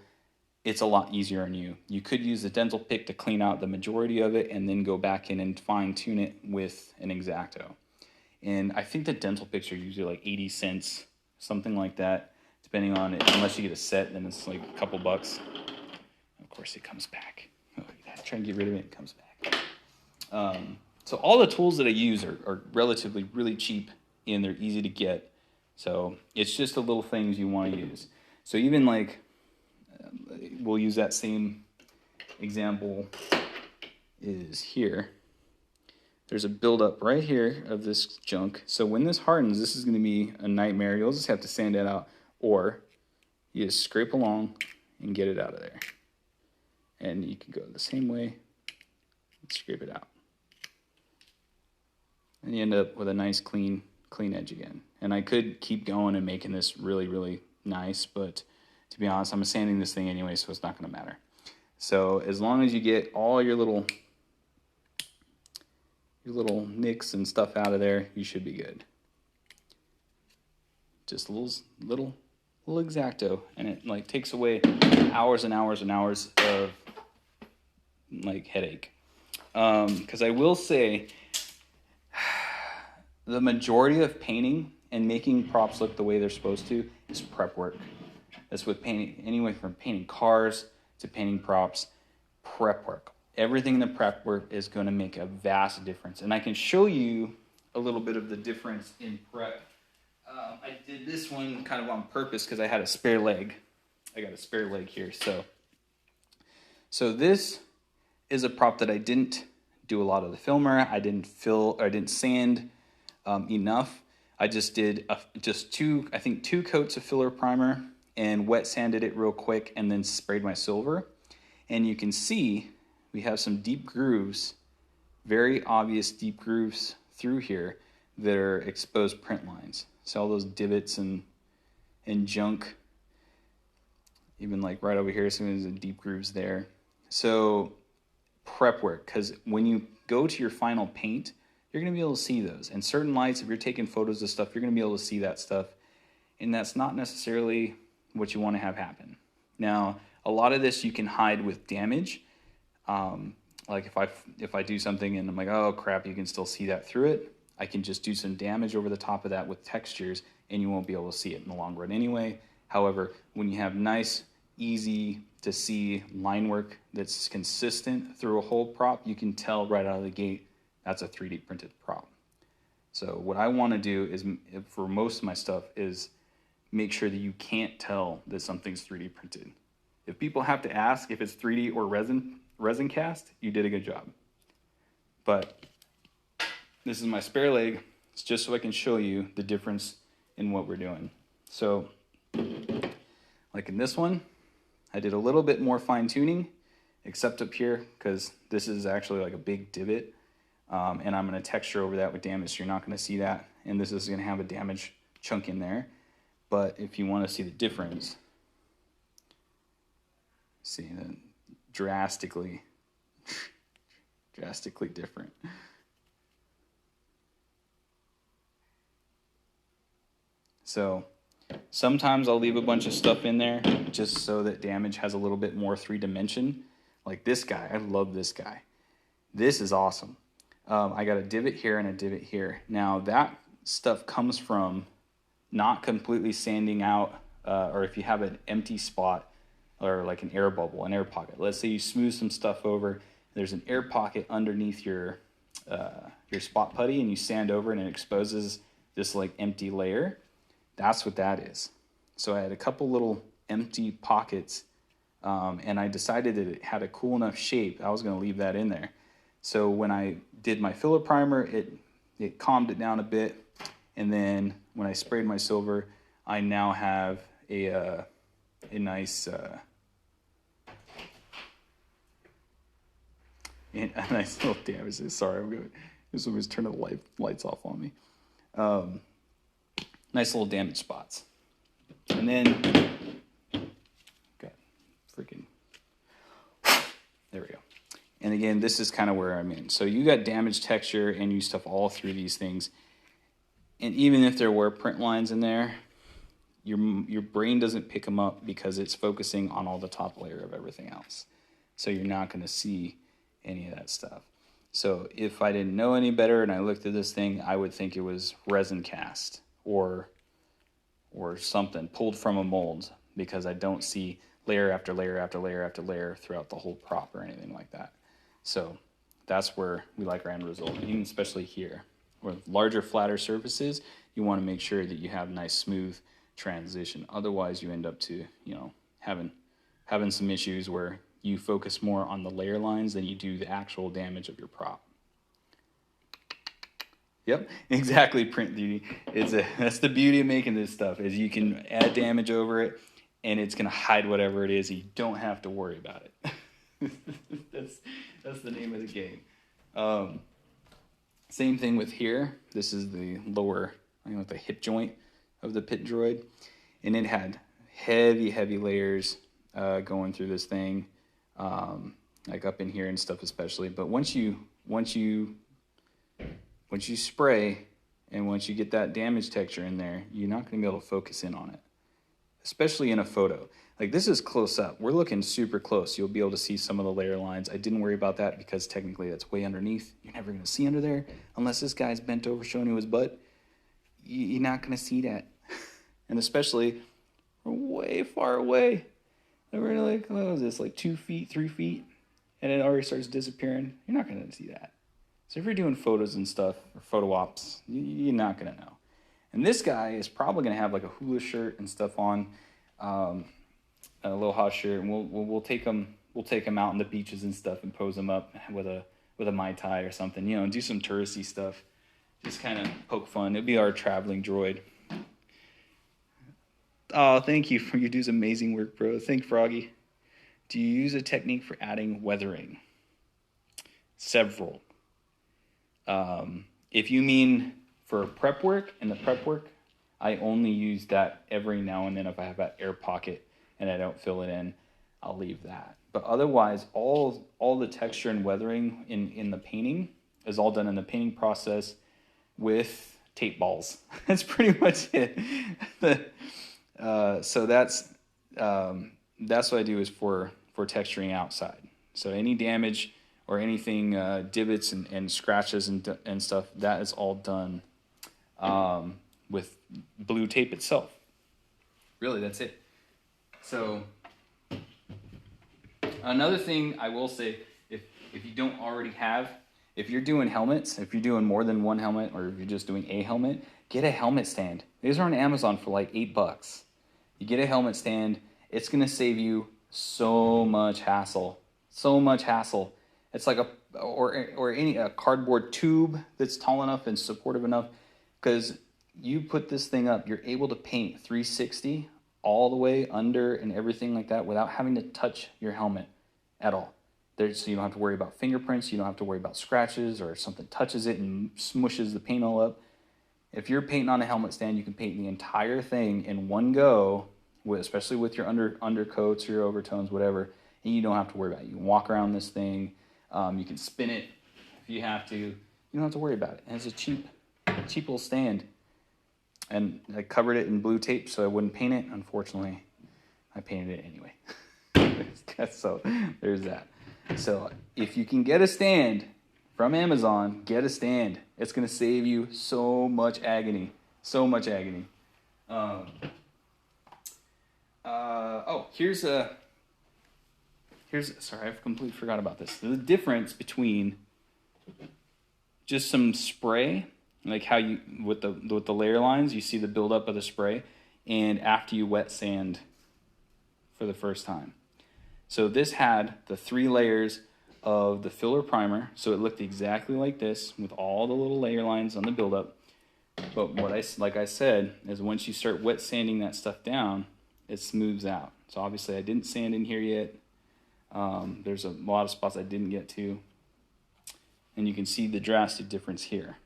it's a lot easier on you. You could use the dental pick to clean out the majority of it and then go back in and fine tune it with an X-Acto. And I think the dental picks are usually like 80 cents, something like that, depending on it. Unless you get a set, then it's like a couple bucks. Of course it comes back. Oh, look at that. Try and get rid of it, it comes back. So all the tools that I use are relatively really cheap and they're easy to get. So it's just the little things you want to use. So even like, we'll use that same example is here. There's a buildup right here of this junk. So when this hardens, this is going to be a nightmare. You'll just have to sand it out, or you just scrape along and get it out of there. And you can go the same way and scrape it out. And you end up with a nice clean edge again. And I could keep going and making this really, really nice, but to be honest, I'm sanding this thing anyway, so it's not going to matter. So as long as you get all your little nicks and stuff out of there, you should be good. Just a little X-Acto, and it like takes away hours and hours and hours of like headache. Because I will say, the majority of painting and making props look the way they're supposed to is prep work. That's with painting, anyway from painting cars to painting props, prep work. Everything in the prep work is going to make a vast difference. And I can show you a little bit of the difference in prep. I did this one kind of on purpose because I had a spare leg. I got a spare leg here. So this is a prop that I didn't do a lot of the filmer. I didn't sand enough. I just did two coats of filler primer and wet sanded it real quick and then sprayed my silver. And you can see we have some deep grooves, very obvious deep grooves through here that are exposed print lines. So all those divots and junk, even like right over here, some of the deep grooves there. So prep work, because when you go to your final paint, you're going to be able to see those. And certain lights, if you're taking photos of stuff, you're going to be able to see that stuff. And that's not necessarily what you want to have happen. Now, a lot of this you can hide with damage. Like if I do something and I'm like, oh crap, you can still see that through it, I can just do some damage over the top of that with textures and you won't be able to see it in the long run anyway. However, when you have nice, easy to see line work that's consistent through a whole prop, you can tell right out of the gate that's a 3D printed prop. So what I want to do is, for most of my stuff, is make sure that you can't tell that something's 3D printed. If people have to ask if it's 3D or resin cast, you did a good job. But this is my spare leg. It's just so I can show you the difference in what we're doing. So, like in this one, I did a little bit more fine tuning, except up here, because this is actually like a big divot. And I'm going to texture over that with damage, so you're not going to see that. And this is going to have a damage chunk in there. But if you want to see the difference, See, then drastically different. So sometimes I'll leave a bunch of stuff in there just so that damage has a little bit more 3-dimension. Like this guy, I love this guy. This is awesome. I got a divot here and a divot here. Now that stuff comes from not completely sanding out, or if you have an empty spot or like an air bubble, an air pocket. Let's say you smooth some stuff over. There's an air pocket underneath your spot putty, and you sand over, and it exposes this like empty layer. That's what that is. So I had a couple little empty pockets, and I decided that it had a cool enough shape. I was going to leave that in there. So when I did my filler primer, it calmed it down a bit, and then when I sprayed my silver, I now have a nice little damage. Sorry, this one was turning the lights off on me. Nice little damage spots, and then got freaking. There we go. And again, this is kind of where I'm in. So you got damage texture and you stuff all through these things. And even if there were print lines in there, your brain doesn't pick them up because it's focusing on all the top layer of everything else. So you're not going to see any of that stuff. So if I didn't know any better and I looked at this thing, I would think it was resin cast or something pulled from a mold, because I don't see layer after layer after layer after layer throughout the whole prop or anything like that. So that's where we like our end result, even especially here. With larger, flatter surfaces, you want to make sure that you have nice, smooth transition. Otherwise, you end up to, having some issues where you focus more on the layer lines than you do the actual damage of your prop. Yep, exactly, Print Beauty. That's the beauty of making this stuff, is you can add damage over it, and it's going to hide whatever it is, and you don't have to worry about it. That's the name of the game. Same thing with here. This is the lower, the hip joint of the pit droid, and it had heavy layers going through this thing, like up in here and stuff especially. But once you spray and once you get that damage texture in there, you're not going to be able to focus in on it, especially in a photo. Like this is close up. We're looking super close. You'll be able to see some of the layer lines. I didn't worry about that because technically that's way underneath. You're never going to see under there unless this guy's bent over showing you his butt. You're not going to see that. And especially we're way far away. And we're like, what is this, like 2 feet, 3 feet? And it already starts disappearing. You're not going to see that. So if you're doing photos and stuff, or photo ops, you're not going to know. And this guy is probably going to have like a hula shirt and stuff on, a Aloha shirt, and we'll take him out on the beaches and stuff and pose him up with a Mai Tai or something, and do some touristy stuff. Just kind of poke fun. It'll be our traveling droid. Oh, thank you. You do some amazing work, bro. Thank Froggy. Do you use a technique for adding weathering? Several. If you mean for prep work and the prep work, I only use that every now and then. If I have that air pocket and I don't fill it in, I'll leave that. But otherwise, all the texture and weathering in the painting is all done in the painting process with tape balls. That's pretty much it. So that's what I do is for texturing outside. So any damage or anything, divots and scratches and stuff, that is all done with blue tape itself. Really, that's it. So another thing I will say, if you don't already have, if you're doing helmets, if you're doing more than one helmet, or if you're just doing a helmet, get a helmet stand. These are on Amazon for like $8. You get a helmet stand, it's going to save you so much hassle. So much hassle. It's like a cardboard tube that's tall enough and supportive enough, because you put this thing up, you're able to paint 360 all the way under and everything like that without having to touch your helmet at all. So you don't have to worry about fingerprints, you don't have to worry about scratches or something touches it and smushes the paint all up. If you're painting on a helmet stand, you can paint the entire thing in one go, especially with your undercoats or your overtones, whatever, and you don't have to worry about it. You can walk around this thing. You can spin it if you have to. You don't have to worry about it. And it's a cheap little stand. And I covered it in blue tape so I wouldn't paint it. Unfortunately, I painted it anyway. So there's that. So if you can get a stand from Amazon, get a stand. It's going to save you so much agony. So much agony. Sorry, I've completely forgot about this. The difference between just some spray, like how you, with the layer lines, you see the buildup of the spray, and after you wet sand for the first time. So this had the 3 layers of the filler primer, so it looked exactly like this with all the little layer lines on the buildup. But like I said, is once you start wet sanding that stuff down, it smooths out. So obviously I didn't sand in here yet. There's a lot of spots I didn't get to. And you can see the drastic difference here.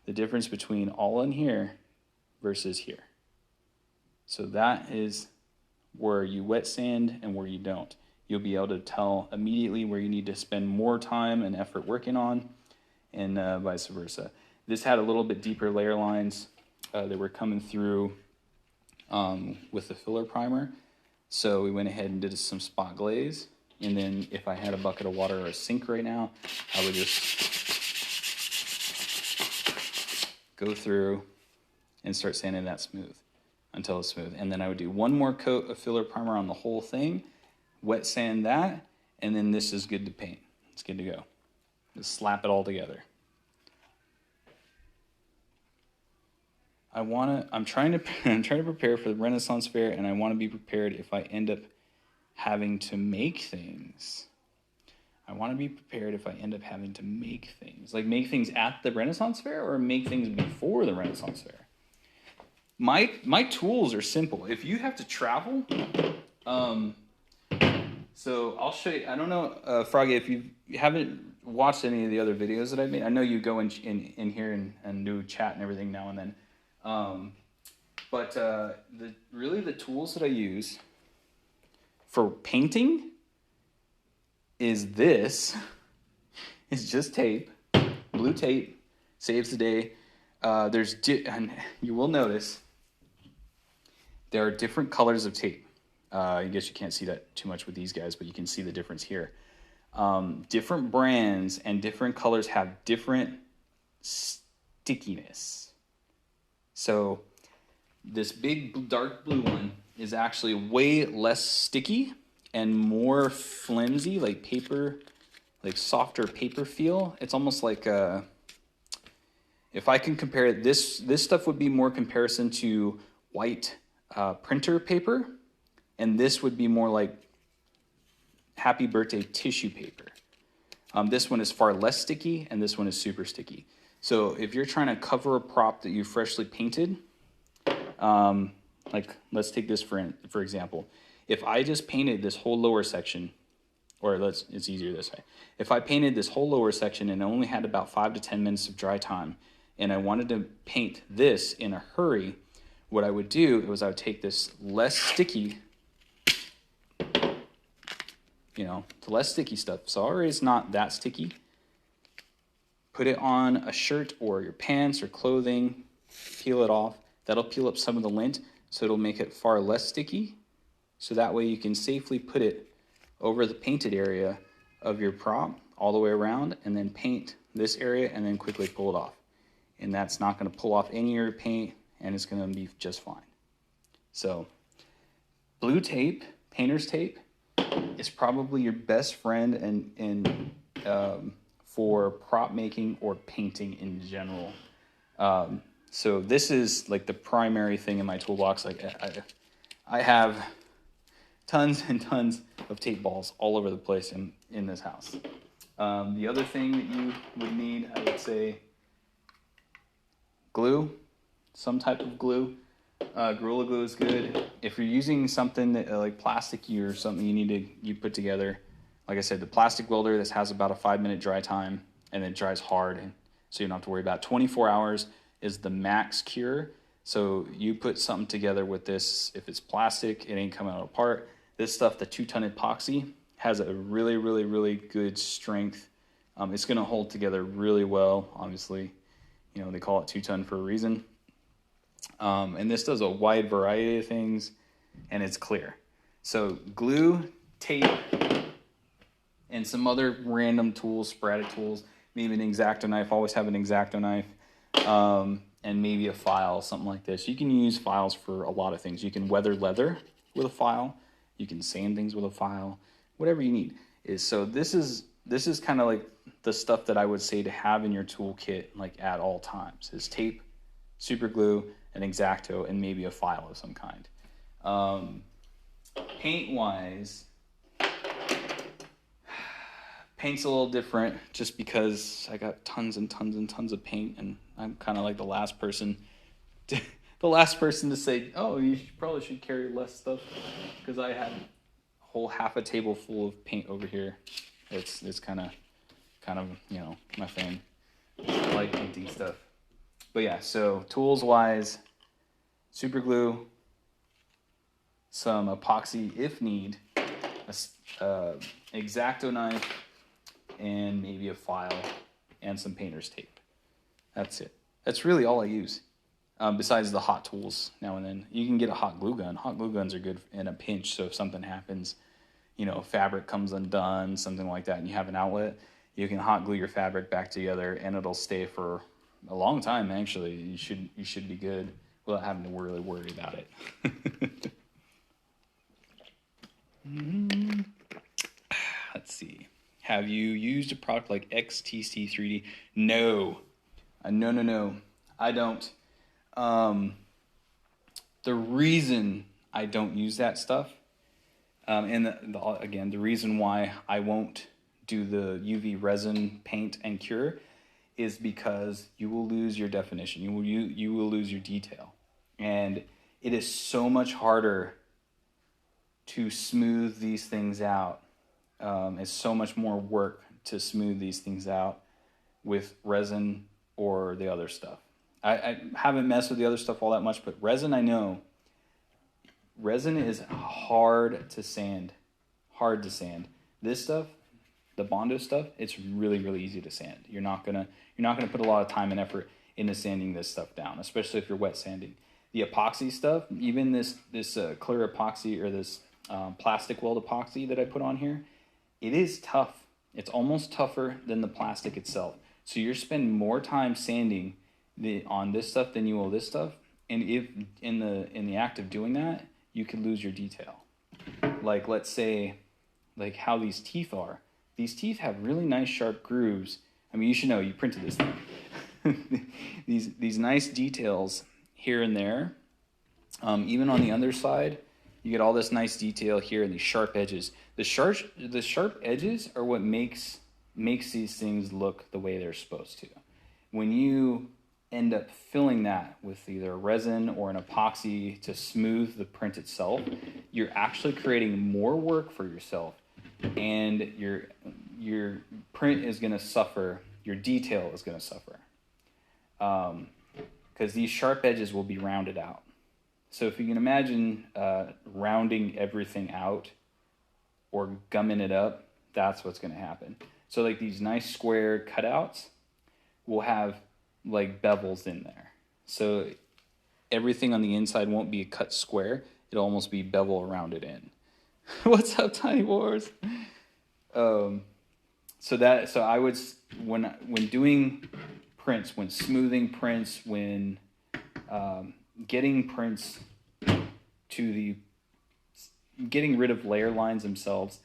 The difference between all in here versus here. So that is where you wet sand and where you don't. You'll be able to tell immediately where you need to spend more time and effort working on, and vice versa. This had a little bit deeper layer lines that were coming through with the filler primer. So we went ahead and did some spot glaze. And then if I had a bucket of water or a sink right now, I would just go through and start sanding that smooth until it's smooth. And then I would do one more coat of filler primer on the whole thing, wet sand that, and then this is good to paint. It's good to go. Just slap it all together. I'm trying to prepare for the Renaissance Fair, and I want to be prepared if I end up having to make things. I want to be prepared if I end up having to make things. Like make things at the Renaissance Fair or make things before the Renaissance Fair. My tools are simple. If you have to travel, so I'll show you. I don't know, Froggy, if you haven't watched any of the other videos that I've made. I know you go in here and do chat and everything now and then. But the tools that I use for painting is this. It's just tape, blue tape, saves the day. And you will notice there are different colors of tape. I guess you can't see that too much with these guys, but you can see the difference here. Different brands and different colors have different stickiness. So this big dark blue one is actually way less sticky and more flimsy, like paper, like softer paper feel. It's almost like if I can compare it, this stuff would be more comparison to white printer paper, and this would be more like happy birthday tissue paper. This one is far less sticky, and this one is super sticky. So if you're trying to cover a prop that you freshly painted, like let's take this for example. If I just painted this whole lower section, it's easier this way. If I painted this whole lower section and I only had about 5 to 10 minutes of dry time, and I wanted to paint this in a hurry, what I would do was I would take this less sticky, the less sticky stuff. So already it's not that sticky. Put it on a shirt or your pants or clothing, peel it off. That'll peel up some of the lint, so it'll make it far less sticky. So that way you can safely put it over the painted area of your prop all the way around, and then paint this area and then quickly pull it off. And that's not going to pull off any of your paint, and it's going to be just fine. So blue tape, painter's tape, is probably your best friend and for prop making or painting in general. So this is like the primary thing in my toolbox. Like I have tons and tons of tape balls all over the place in this house. The other thing that you would need, I would say, glue, some type of glue. Gorilla Glue is good. If you're using something that, like plasticky or something you put together, like I said, the plastic welder, this has about a 5-minute dry time, and it dries hard, and so you don't have to worry about it. 24 hours is the max cure. So you put something together with this, if it's plastic, it ain't coming out apart. This stuff, the 2-ton epoxy, has a really, really, really good strength. It's going to hold together really well. Obviously, you know, they call it 2-ton for a reason. And this does a wide variety of things, and it's clear. So glue, tape, and some other random tools, sporadic tools, maybe an X-Acto knife. Always have an X-Acto knife, and maybe a file, something like this. You can use files for a lot of things. You can weather leather with a file. You can sand things with a file. Whatever you need. So this is kind of like the stuff that I would say to have in your toolkit, like at all times, is tape, super glue, an X-Acto, and maybe a file of some kind. Paint-wise, paint's a little different just because I got tons and tons and tons of paint, and I'm kind of like the last person to say, oh, you probably should carry less stuff, because I had a whole half a table full of paint over here. It's kind of you know, my thing. I like painting stuff. But yeah, so tools wise, super glue, some epoxy if need, a X-Acto knife, and maybe a file and some painter's tape. That's it. That's really all I use. Besides the hot tools now and then. You can get a hot glue gun. Hot glue guns are good in a pinch, so if something happens, you know, fabric comes undone, something like that, and you have an outlet, you can hot glue your fabric back together, and it'll stay for a long time, actually. You should be good without having to really worry about it. Let's see. Have you used a product like XTC 3D? No. No. I don't. The reason I don't use that stuff, and the reason why I won't do the UV resin paint and cure, is because you will lose your definition. You will lose your detail, and it is so much harder to smooth these things out. It's so much more work to smooth these things out with resin or the other stuff. I haven't messed with the other stuff all that much, but resin, I know. Resin is hard to sand. This stuff, the Bondo stuff, it's really, really easy to sand. You're not gonna put a lot of time and effort into sanding this stuff down, especially if you're wet sanding. The epoxy stuff, even this clear epoxy, or this plastic weld epoxy that I put on here, it is tough. It's almost tougher than the plastic itself. So you're spending more time sanding on this stuff than you will this stuff, and if in the act of doing that, you could lose your detail. Like, let's say, like how these teeth are. These teeth have really nice sharp grooves. I mean, you should know, you printed this thing. these nice details here and there. Even on the underside, you get all this nice detail here and these sharp edges. The sharp edges are what makes these things look the way they're supposed to. When you end up filling that with either resin or an epoxy to smooth the print itself, you're actually creating more work for yourself, and your print is going to suffer, your detail is going to suffer, because these sharp edges will be rounded out. So if you can imagine rounding everything out or gumming it up, that's what's going to happen. So like these nice square cutouts will have like bevels in there. So everything on the inside won't be a cut square. It'll almost be bevel rounded in. What's up, Tiny Wars? So I would, when doing prints, when smoothing prints, when getting prints to getting rid of layer lines themselves,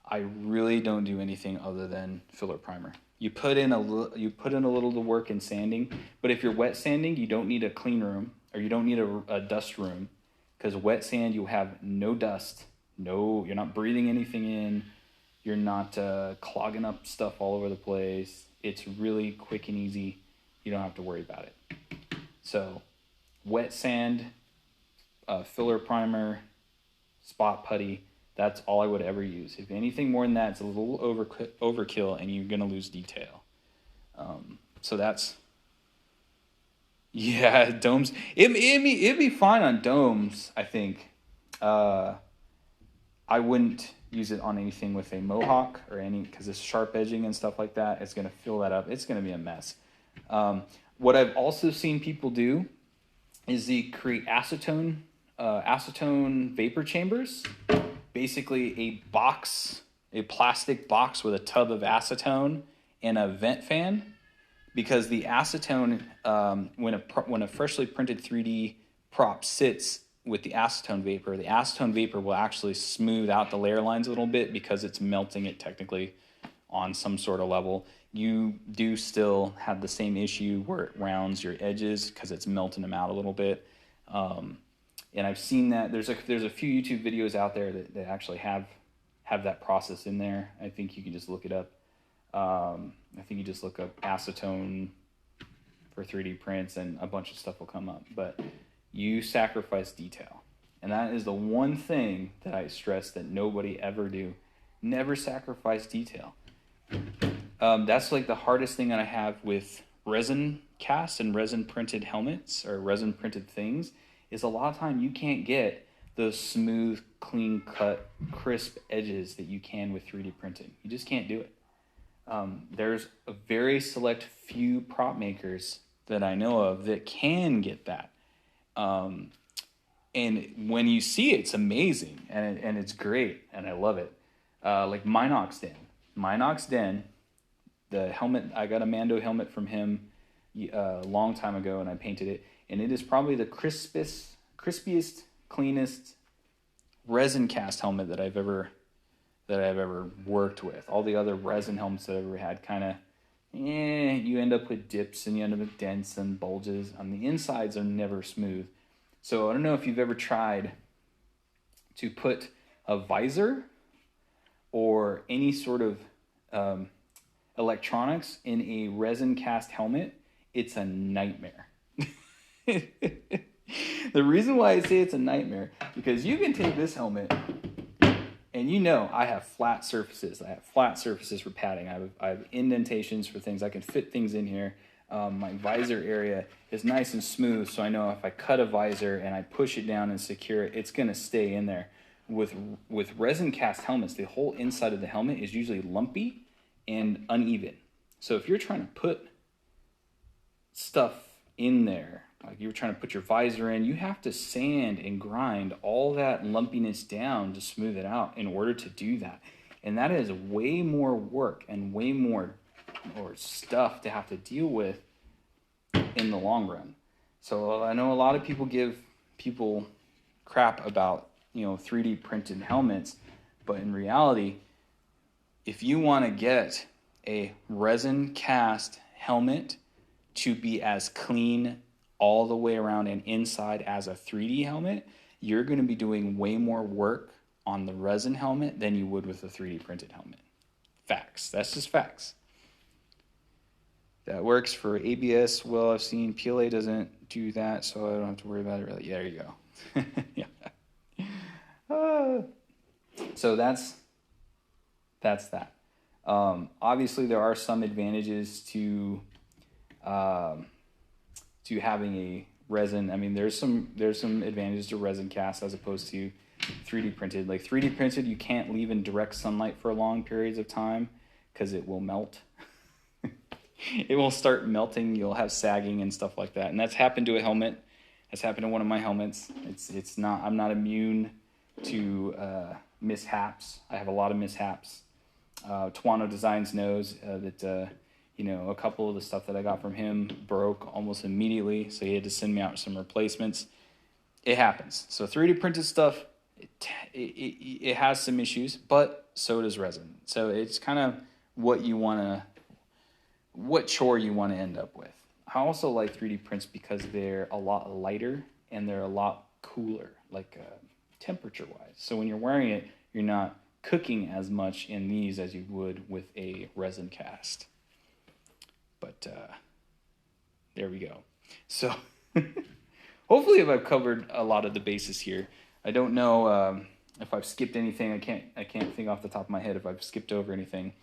I really don't do anything other than filler primer. You put in a little to work in sanding, but if you're wet sanding, you don't need a clean room, or you don't need a dust room, because wet sand, you have no dust, you're not breathing anything in, you're not clogging up stuff all over the place. It's really quick and easy. You don't have to worry about it. So wet sand, filler primer, spot putty, that's all I would ever use. If anything more than that, it's a little overkill, and you're going to lose detail. So that's, yeah, domes. It'd be fine on domes, I think. I wouldn't use it on anything with a Mohawk or because it's sharp edging and stuff like that. It's going to fill that up. It's going to be a mess. What I've also seen people do is they create acetone vapor chambers. Basically a plastic box with a tub of acetone and a vent fan, because the acetone, when a freshly printed 3D prop sits with the acetone vapor will actually smooth out the layer lines a little bit because it's melting it technically on some sort of level. You do still have the same issue where it rounds your edges because it's melting them out a little bit. And I've seen that there's a few YouTube videos out there that actually have that process in there. I think you can just look it up. I think you just look up acetone for 3D prints and a bunch of stuff will come up. But you sacrifice detail. And that is the one thing that I stress that nobody ever do. Never sacrifice detail. That's like the hardest thing that I have with resin casts and resin printed helmets or resin printed things, is a lot of time you can't get those smooth, clean cut, crisp edges that you can with 3D printing. You just can't do it. There's a very select few prop makers that I know of that can get that. And when you see it, it's amazing and it's great and I love it. Like Minox Den, the helmet, I got a Mando helmet from him a long time ago and I painted it. And it is probably the crispiest, cleanest resin cast helmet that I've ever worked with. All the other resin helmets that I've ever had kind of, you end up with dips and you end up with dents and bulges. On the insides are never smooth. So I don't know if you've ever tried to put a visor or any sort of electronics in a resin cast helmet. It's a nightmare. The reason why I say it's a nightmare, because you can take this helmet and I have flat surfaces. I have flat surfaces for padding. I have indentations for things. I can fit things in here. My visor area is nice and smooth, so I know if I cut a visor and I push it down and secure it, it's going to stay in there. With resin cast helmets, the whole inside of the helmet is usually lumpy and uneven. So if you're trying to put stuff in there, like you're trying to put your visor in, you have to sand and grind all that lumpiness down to smooth it out in order to do that. And that is way more work and way more stuff to have to deal with in the long run. So I know a lot of people give people crap about 3D printed helmets, but in reality, if you want to get a resin cast helmet to be as clean all the way around and inside as a 3D helmet, you're going to be doing way more work on the resin helmet than you would with a 3D printed helmet. Facts. That's just facts. That works for ABS. Well, I've seen PLA doesn't do that, so I don't have to worry about it really. Yeah, there you go. Yeah. So that's that. Obviously, there are some advantages to having a resin. I mean, there's some advantages to resin cast as opposed to 3D printed. Like 3D printed, you can't leave in direct sunlight for long periods of time because it will melt. It will start melting. You'll have sagging and stuff like that. And that's happened to a helmet. That's happened to one of my helmets. I'm not immune to mishaps. I have a lot of mishaps. Tuano Designs knows that a couple of the stuff that I got from him broke almost immediately, so he had to send me out some replacements. It happens. So 3D printed stuff, it has some issues, but so does resin. So it's kind of what chore you want to end up with. I also like 3D prints because they're a lot lighter and they're a lot cooler, like temperature-wise. So when you're wearing it, you're not cooking as much in these as you would with a resin cast. But there we go. So hopefully I've covered a lot of the bases here. I don't know if I've skipped anything. I can't think off the top of my head if I've skipped over anything.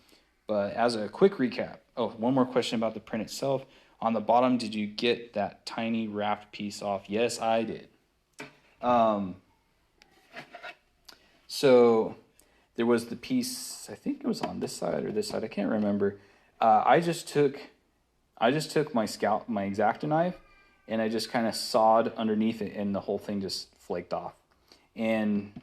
But as a quick recap, one more question about the print itself. On the bottom, did you get that tiny wrapped piece off? Yes, I did. So there was the piece, I think it was on this side or this side, I can't remember. I just took my X-Acto knife, and I just kind of sawed underneath it, and the whole thing just flaked off. And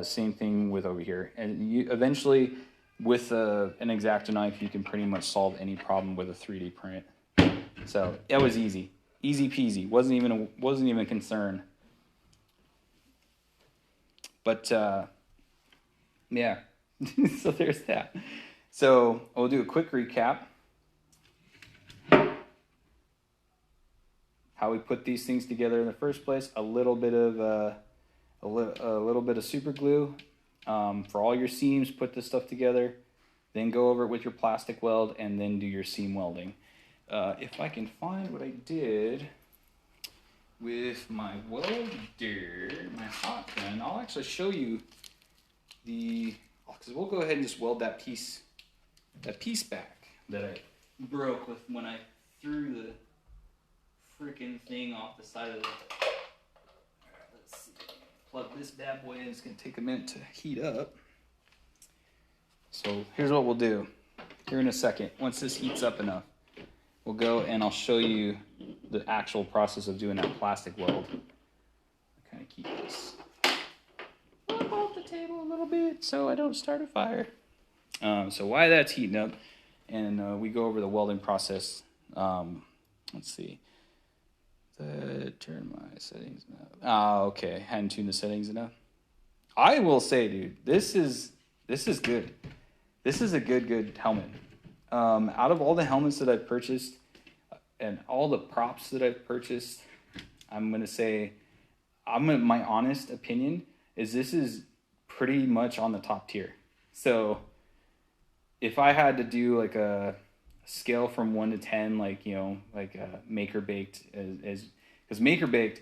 same thing with over here. And you eventually, with an X-Acto knife, you can pretty much solve any problem with a 3D print. So it was easy peasy. Wasn't even a concern. But yeah, so there's that. So we'll do a quick recap. How we put these things together in the first place. A little bit of super glue for all your seams. Put this stuff together. Then go over it with your plastic weld, and then do your seam welding. If I can find what I did with my welder, my hot gun, I'll actually show you because we'll go ahead and just weld that piece back that I broke with when I threw the freaking thing off the side of the. Alright, let's see. Plug this bad boy in. It's gonna take a minute to heat up. So here's what we'll do. Here in a second, once this heats up enough, we'll go and I'll show you the actual process of doing that plastic weld. I kind of keep this up off the table a little bit so I don't start a fire. So while that's heating up, and we go over the welding process. Let's see. Turn my settings up. Okay, hadn't tuned the settings enough. I will say, dude, this is good. This is a good helmet. Out of all the helmets that I've purchased and all the props that I've purchased, I'm gonna say, my honest opinion is this is pretty much on the top tier. So if I had to do like a scale from 1 to 10, like Maker Baked, as because Maker Baked,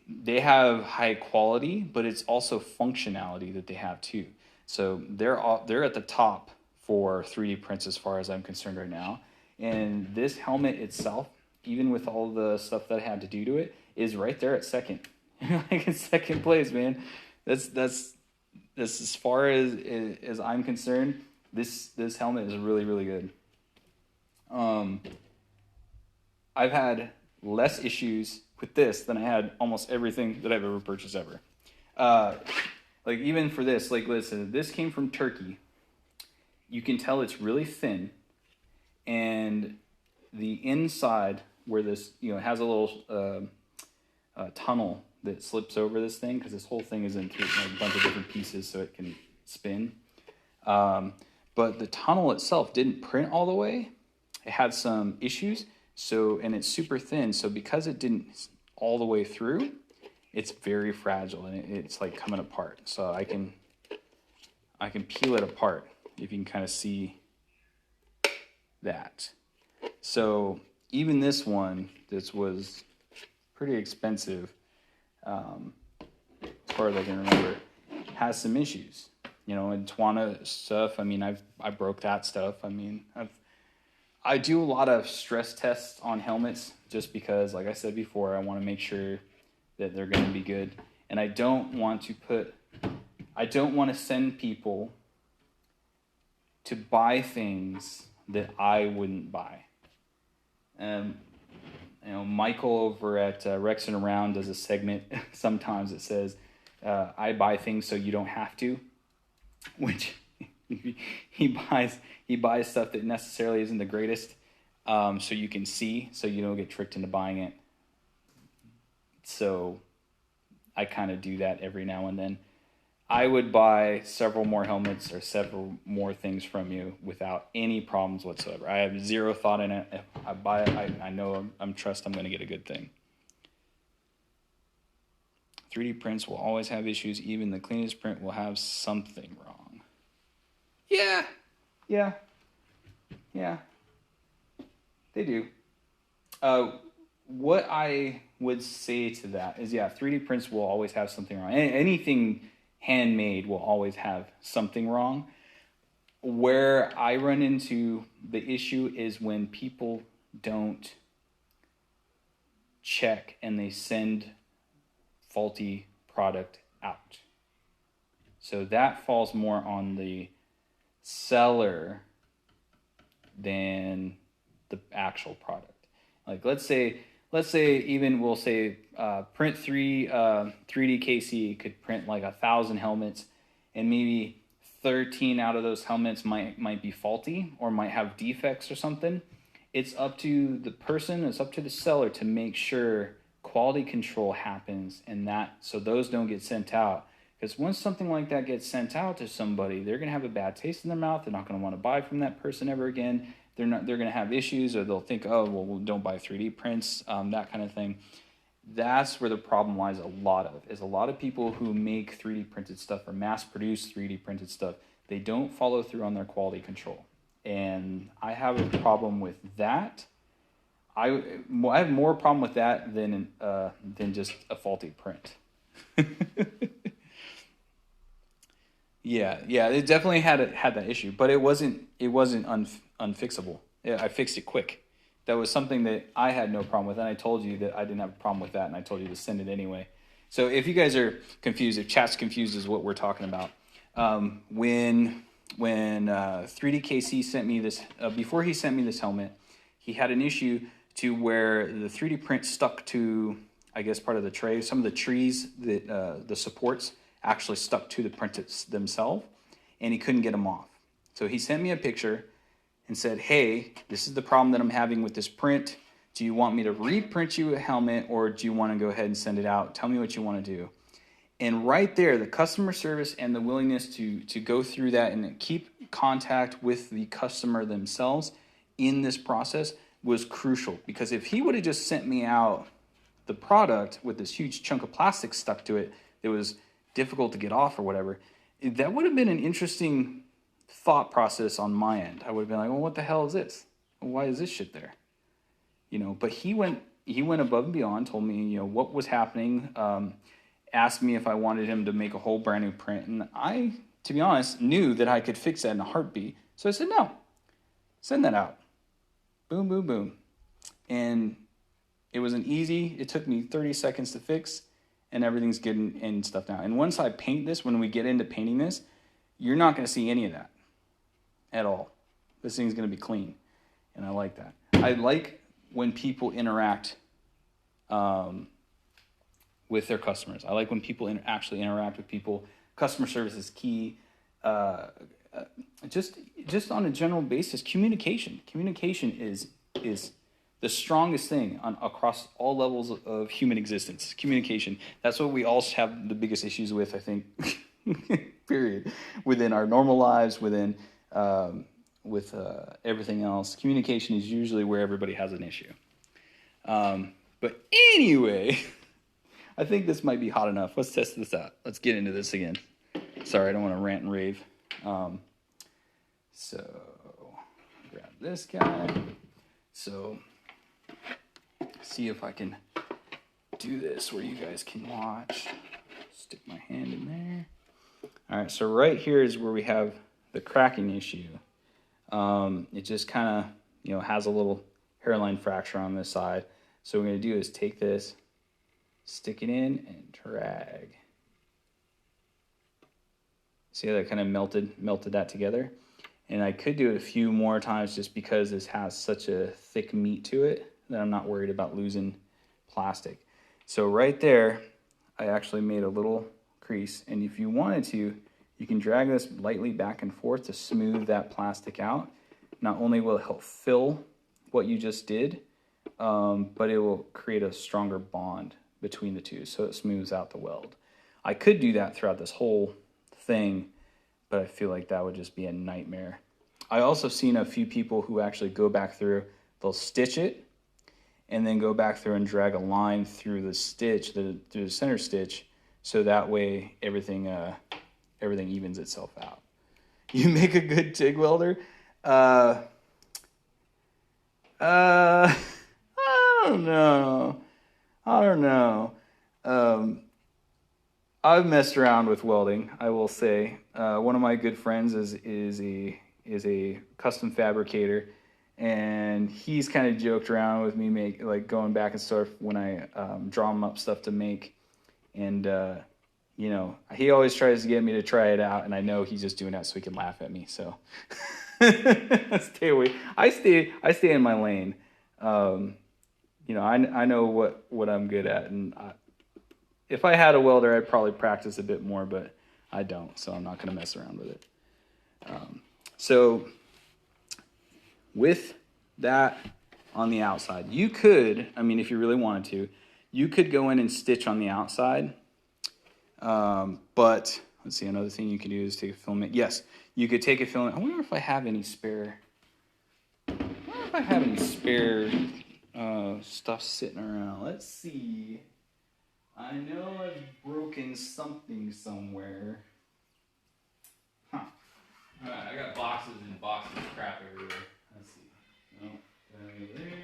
they have high quality, but it's also functionality that they have too. So they're at the top for 3D prints as far as I'm concerned right now. And this helmet itself, even with all the stuff that I had to do to it, is right there at second. Like in second place, man. That's as far as I'm concerned. This helmet is really, really good. I've had less issues with this than I had almost everything that I've ever purchased ever. Like even for this, like listen, this came from Turkey. You can tell it's really thin, and the inside where this, it has a little tunnel that slips over this thing, because this whole thing is into a bunch of different pieces so it can spin. But the tunnel itself didn't print all the way. It had some issues, and it's super thin. So because it didn't all the way through, it's very fragile, and it's like coming apart. So I can peel it apart if you can kind of see that. So even this one, this was pretty expensive, as far as I can remember, has some issues. And Tawana stuff, I broke that stuff. I do a lot of stress tests on helmets just because, like I said before, I want to make sure that they're going to be good. And I don't want to send people to buy things that I wouldn't buy. Michael over at Resin Around does a segment sometimes that says, I buy things so you don't have to, which he buys stuff that necessarily isn't the greatest, so you can see, so you don't get tricked into buying it. So I kind of do that every now and then. I would buy several more helmets or several more things from you without any problems whatsoever. I have zero thought in it. If I buy it, I know I'm going to get a good thing. 3D prints will always have issues. Even the cleanest print will have something wrong. Yeah. They do. What I would say to that is, 3D prints will always have something wrong. Anything handmade will always have something wrong. Where I run into the issue is when people don't check and they send faulty product out. So that falls more on the seller than the actual product. Like let's say even we'll say print 3D KC could print like 1,000 helmets, and maybe 13 out of those helmets might be faulty or might have defects or something. It's up to the person, it's up to the seller to make sure quality control happens, and that so those don't get sent out. Because once something like that gets sent out to somebody, they're gonna have a bad taste in their mouth. They're not gonna want to buy from that person ever again. They're gonna have issues, or they'll think, oh well, don't buy 3D prints, that kind of thing. That's where the problem lies. A lot of people who make 3D printed stuff or mass produce 3D printed stuff, they don't follow through on their quality control, and I have a problem with that. I have more problem with that than just a faulty print. Yeah, it definitely had that issue, but it wasn't unfixable. I fixed it quick. That was something that I had no problem with, and I told you that I didn't have a problem with that, and I told you to send it anyway. So if you guys are confused, if chat's confused is what we're talking about, when 3DKC sent me this, before he sent me this helmet, he had an issue to where the 3D print stuck to, I guess, part of the tray. Some of the trees, that the supports actually stuck to the printers themselves, and he couldn't get them off. So he sent me a picture and said, hey, this is the problem that I'm having with this print. Do you want me to reprint you a helmet, or do you want to go ahead and send it out? Tell me what you want to do. And right there, the customer service and the willingness to go through that and keep contact with the customer themselves in this process was crucial. Because if he would have just sent me out the product with this huge chunk of plastic stuck to it that was difficult to get off or whatever, that would have been an interesting thought process on my end. I would have been like, well, what the hell is this? Why is this shit there? But he went above and beyond, told me, what was happening, asked me if I wanted him to make a whole brand new print. And I, to be honest, knew that I could fix that in a heartbeat. So I said, no, send that out. Boom, boom, boom. And it took me 30 seconds to fix, and everything's getting in stuff now. And once I paint this, when we get into painting this, you're not going to see any of that at all. This thing's going to be clean, and I like that. I like when people interact with their customers. I like when people actually interact with people. Customer service is key. Just on a general basis, communication. Communication is the strongest thing across all levels of human existence. Communication. That's what we all have the biggest issues with, I think, period. Within our normal lives, with everything else. Communication is usually where everybody has an issue. But anyway, I think this might be hot enough. Let's test this out. Let's get into this again. Sorry, I don't want to rant and rave. So, grab this guy. So, see if I can do this where you guys can watch. Stick my hand in there. All right, so right here is where we have the cracking issue. It just kind of, has a little hairline fracture on this side. So what we're going to do is take this, stick it in, and drag. See how that kind of melted that together? And I could do it a few more times just because this has such a thick meat to it that I'm not worried about losing plastic. So right there, I actually made a little crease. And if you wanted to, you can drag this lightly back and forth to smooth that plastic out. Not only will it help fill what you just did, but it will create a stronger bond between the two, so it smooths out the weld. I could do that throughout this whole thing, but I feel like that would just be a nightmare. I also seen a few people who actually go back through, they'll stitch it, and then go back through and drag a line through the stitch, through the center stitch, so that way everything evens itself out. You make a good TIG welder? I don't know. I've messed around with welding, I will say. One of my good friends is a custom fabricator, and he's kind of joked around with me, going back and forth when I draw him up stuff to make. And he always tries to get me to try it out, and I know he's just doing that so he can laugh at me. So stay away. I stay in my lane. I know what I'm good at, and if I had a welder, I'd probably practice a bit more, but I don't, so I'm not going to mess around with it. So with that on the outside, you could, if you really wanted to, you could go in and stitch on the outside. But let's see, another thing you could do is take a filament. Yes, you could take a filament. I wonder if I have any spare. Stuff sitting around. Let's see. I know I've broken something somewhere. Huh. All right, I got boxes and boxes of crap everywhere. Let's see. There.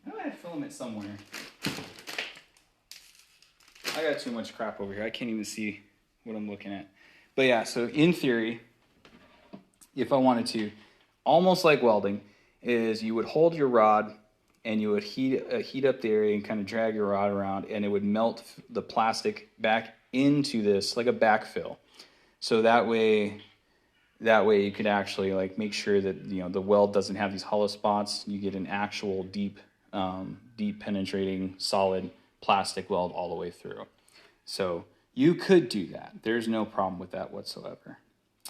I know I had filament somewhere. I got too much crap over here. I can't even see what I'm looking at. But yeah, so in theory, if I wanted to, almost like welding, is you would hold your rod and you would heat up the area and kind of drag your rod around, and it would melt the plastic back into this like a backfill. So that way you could actually like make sure that the weld doesn't have these hollow spots. You get an actual deep penetrating solid plastic weld all the way through. So you could do that. There's no problem with that whatsoever.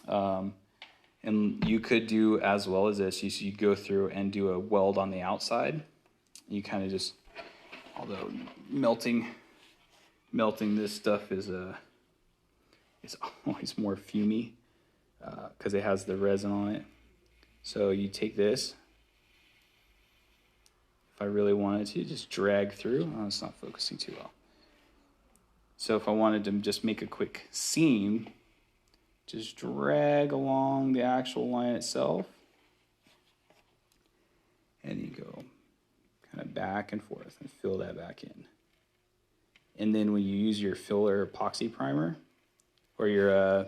And you could do as well as this. You go through and do a weld on the outside. You kind of just, although melting this stuff is always more fumy because it has the resin on it. So you take this. If I really wanted to, just drag through. Oh, it's not focusing too well. So if I wanted to just make a quick seam, just drag along the actual line itself. And you go kind of back and forth and fill that back in. And then when you use your filler epoxy primer, or your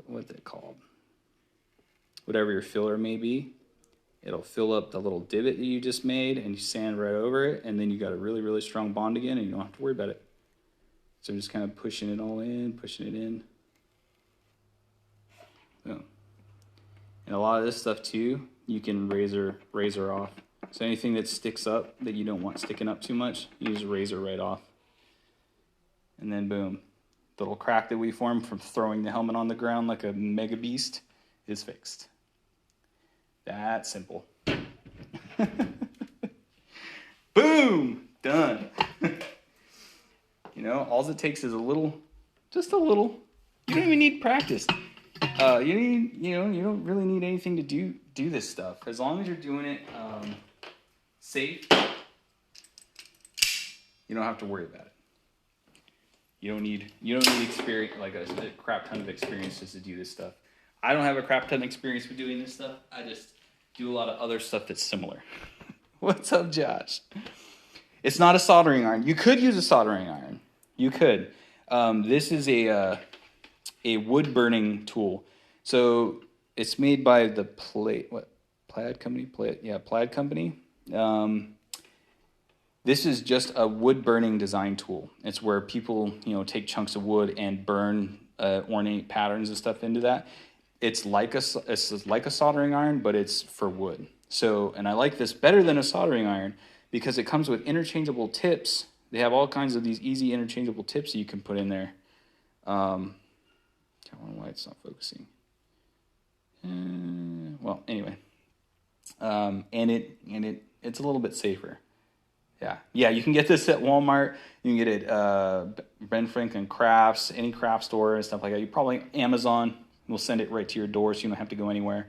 what's it called? Whatever your filler may be, it'll fill up the little divot that you just made, and you sand right over it, and then you got a really, really strong bond again, and you don't have to worry about it. So I'm just kind of pushing it all in, pushing it in. Boom. And a lot of this stuff too, you can razor off. So anything that sticks up that you don't want sticking up too much, you just razor right off. And then boom, the little crack that we formed from throwing the helmet on the ground like a mega beast is fixed. That simple. Boom! Done. All it takes is just a little. You don't even need practice. You don't really need anything to do this stuff. As long as you're doing it safe, you don't have to worry about it. You don't need experience, like a crap ton of experience just to do this stuff. I don't have a crap ton of experience with doing this stuff. I just do a lot of other stuff that's similar. What's up, Josh? It's not a soldering iron. You could use a soldering iron. You could. This is a wood burning tool. So it's made by the Plaid Company? Plaid Company. This is just a wood burning design tool. It's where people, take chunks of wood and burn ornate patterns and stuff into that. It's like a soldering iron, but it's for wood. So, and I like this better than a soldering iron because it comes with interchangeable tips. They have all kinds of these easy interchangeable tips that you can put in there. I don't know why it's not focusing. Well, anyway, and it's a little bit safer. Yeah. You can get this at Walmart. You can get it Ben Franklin Crafts, any craft store and stuff like that. You probably Amazon will send it right to your door, so you don't have to go anywhere.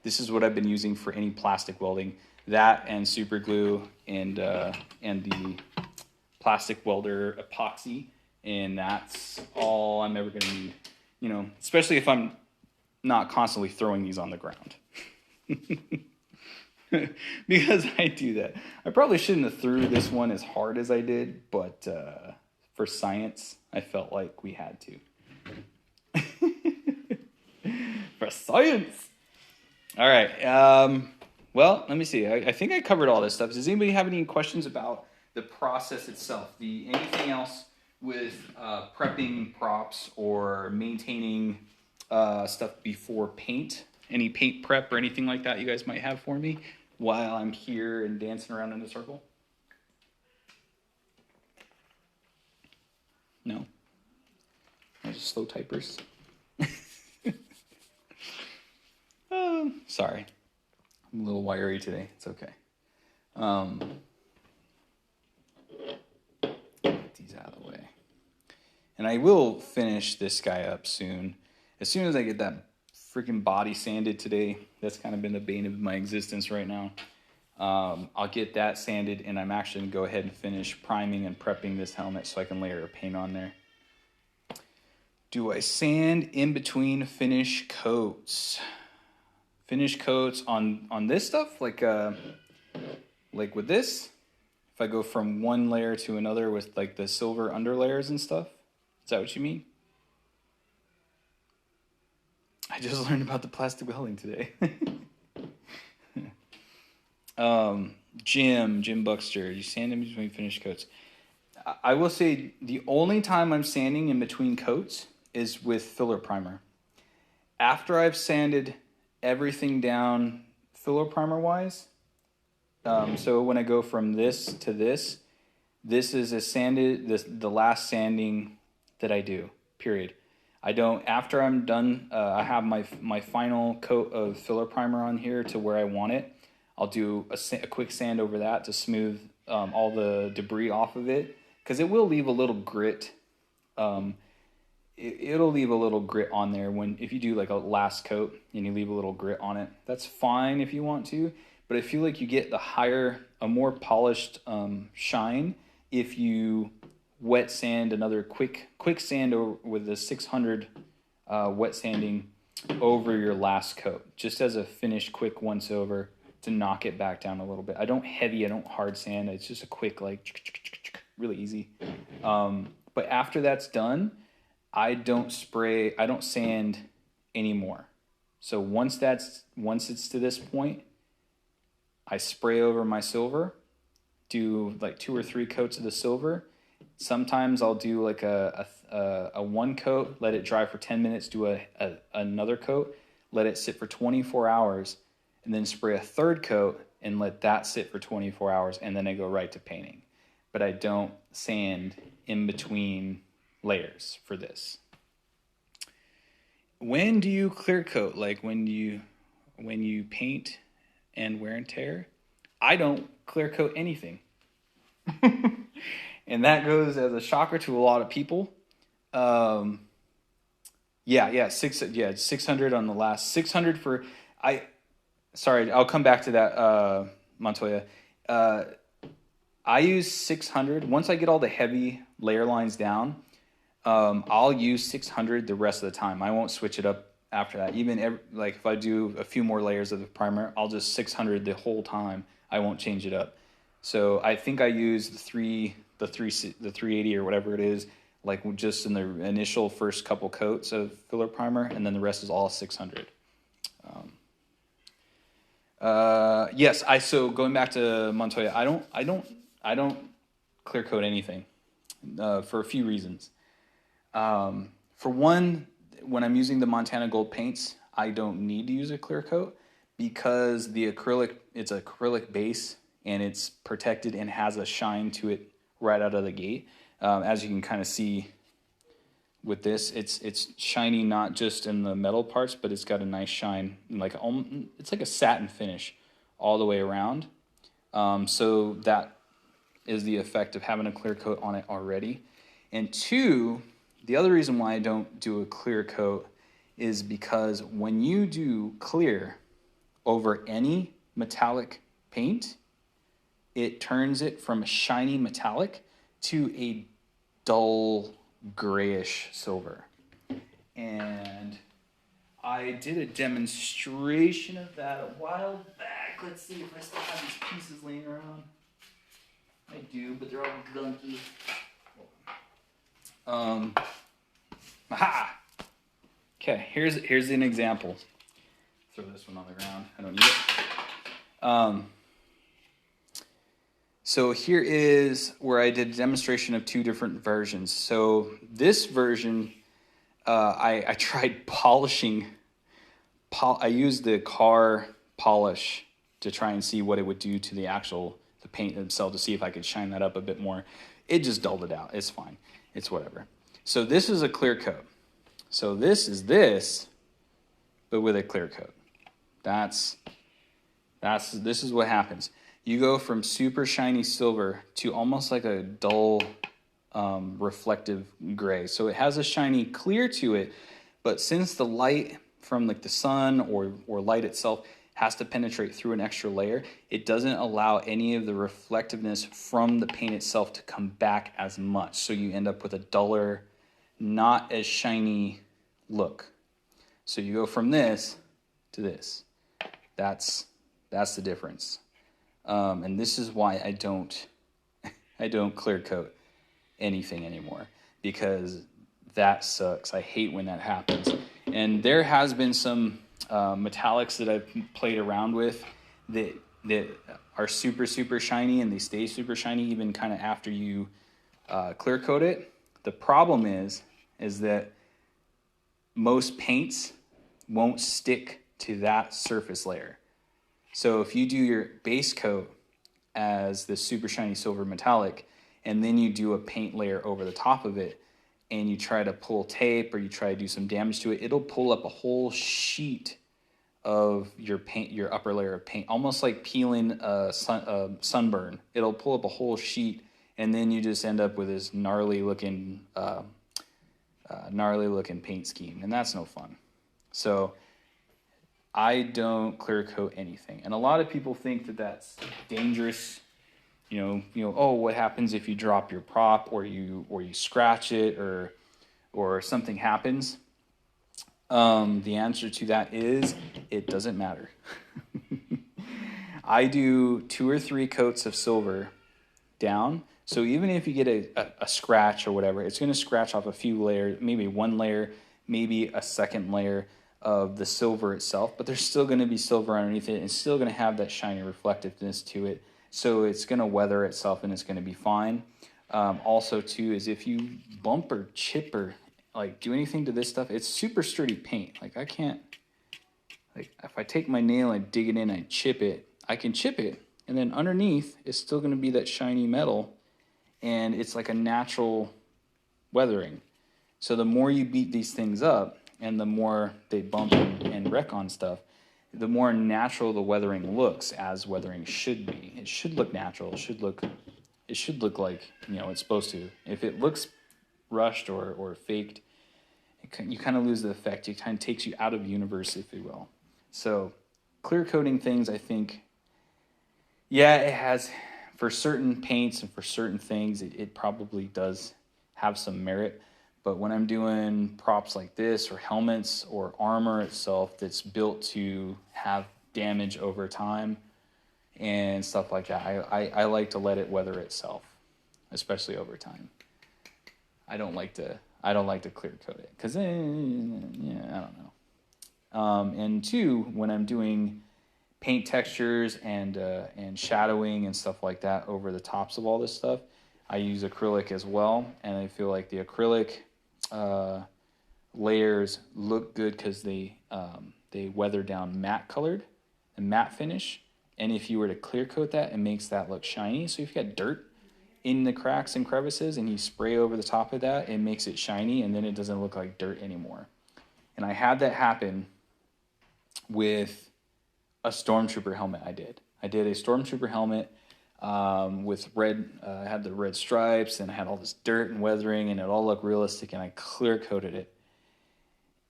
This is what I've been using for any plastic welding. That and super glue and the plastic welder epoxy, and that's all I'm ever going to need. Especially if I'm not constantly throwing these on the ground. Because I do that. I probably shouldn't have threw this one as hard as I did, but for science, I felt like we had to. For science! All right. Well, let me see. I think I covered all this stuff. Does anybody have any questions about the process itself. Anything else with prepping props or maintaining stuff before paint, any paint prep or anything like that you guys might have for me while I'm here and dancing around in a circle? No? I just slow typers. Sorry. I'm a little wiry today. It's okay. Get these out of the way. And I will finish this guy up soon. As soon as I get that freaking body sanded today, that's kind of been the bane of my existence right now. I'll get that sanded, and I'm actually going to go ahead and finish priming and prepping this helmet so I can layer a paint on there. Do I sand in between finish coats? Finish coats on this stuff, like with this? If I go from one layer to another with like the silver underlayers and stuff? Is that what you mean? I just learned about the plastic welding today. Jim Buckster, you sand in between finished coats. I will say the only time I'm sanding in between coats is with filler primer. After I've sanded everything down filler primer wise, so when I go from this to this is the last sanding that I do, period. I don't, after I'm done, I have my final coat of filler primer on here to where I want it. I'll do a quick sand over that to smooth all the debris off of it, because it will leave a little grit. It'll leave a little grit on there if you do like a last coat and you leave a little grit on it. That's fine if you want to, but I feel like you get a more polished shine if you wet sand another quick sand over with the 600 wet sanding over your last coat, just as a finished quick once over to knock it back down a little bit. I don't hard sand. It's just a quick, like, really easy. But after that's done, I don't sand anymore. So once it's to this point, I spray over my silver, do like 2 or 3 coats of the silver. Sometimes I'll do like a one coat, let it dry for 10 minutes, do another coat, let it sit for 24 hours, and then spray a third coat and let that sit for 24 hours, and then I go right to painting. But I don't sand in between layers for this. When do you clear coat? Like when you paint and wear and tear? I don't clear coat anything. And that goes as a shocker to a lot of people. 600 on the last 600 for sorry, I'll come back to that, Montoya. I use 600. Once I get all the heavy layer lines down, I'll use 600 the rest of the time. I won't switch it up after that. Even like if I do a few more layers of the primer, I'll just 600 the whole time. I won't change it up. So I think I use the 380 or whatever it is, like just in the initial first couple coats of filler primer, and then the rest is all 600. Yes, so going back to Montoya, I don't clear coat anything for a few reasons. For one, when I'm using the Montana Gold paints, I don't need to use a clear coat because it's acrylic base and it's protected and has a shine to it right out of the gate. As you can kind of see with this, it's shiny not just in the metal parts, but it's got a nice shine, it's like a satin finish all the way around. So that is the effect of having a clear coat on it already. And 2, the other reason why I don't do a clear coat is because when you do clear over any metallic paint, it turns it from a shiny metallic to a dull grayish silver. And I did a demonstration of that a while back. Let's see if I still have these pieces laying around. I do, but they're all gunky. Okay, here's an example. Throw this one on the ground. I don't need it. So here is where I did a demonstration of two different versions. So this version, I tried polishing. I used the car polish to try and see what it would do to the paint itself, to see if I could shine that up a bit more. It just dulled it out. It's fine. It's whatever. So this is a clear coat. So this is this, but with a clear coat. This is what happens. You go from super shiny silver to almost like a dull reflective gray. So it has a shiny clear to it, but since the light from like the sun or light itself has to penetrate through an extra layer, it doesn't allow any of the reflectiveness from the paint itself to come back as much. So you end up with a duller, not as shiny look. So you go from this to this. That's the difference. And this is why I don't clear coat anything anymore, because that sucks. I hate when that happens. And there has been some metallics that I've played around with that are super, super shiny, and they stay super shiny even kind of after you clear coat it. The problem is that most paints won't stick to that surface layer. So if you do your base coat as this super shiny silver metallic, and then you do a paint layer over the top of it, and you try to pull tape or you try to do some damage to it, it'll pull up a whole sheet of your paint, your upper layer of paint, almost like peeling a sunburn. It'll pull up a whole sheet, and then you just end up with this gnarly looking paint scheme, and that's no fun. So I don't clear coat anything, and a lot of people think that that's dangerous. You know, oh, what happens if you drop your prop or you scratch it or something happens? The answer to that is it doesn't matter. I do 2 or 3 coats of silver down. So even if you get a scratch or whatever, it's going to scratch off a few layers, maybe one layer, maybe a second layer of the silver itself, but there's still going to be silver underneath it, and it's still going to have that shiny reflectiveness to it. So it's going to weather itself, and it's going to be fine. Also, too, is if you bump or chip or like do anything to this stuff, it's super sturdy paint. Like I can't, like if I take my nail and dig it in and chip it, I can chip it, and then underneath it's still going to be that shiny metal, and it's like a natural weathering. So the more you beat these things up, and the more they bump and wreck on stuff, the more natural the weathering looks, as weathering should be. It should look natural. It should look like, you know, it's supposed to. If it looks rushed or faked, you kind of lose the effect. It kind of takes you out of universe, if you will. So clear coating things, I think, yeah, it has, for certain paints and for certain things, it probably does have some merit. But when I'm doing props like this, or helmets, or armor itself that's built to have damage over time and stuff like that, I like to let it weather itself, especially over time. I don't like to clear coat it because I don't know. And 2, when I'm doing paint textures and shadowing and stuff like that over the tops of all this stuff, I use acrylic as well, and I feel like the acrylic layers look good because they weather down matte colored and matte finish. And if you were to clear coat that, it makes that look shiny. So if you got dirt in the cracks and crevices and you spray over the top of that, it makes it shiny, and then it doesn't look like dirt anymore. And I had that happen with a Stormtrooper helmet. I did a Stormtrooper helmet with red, I had the red stripes, and I had all this dirt and weathering, and it all looked realistic, and I clear coated it,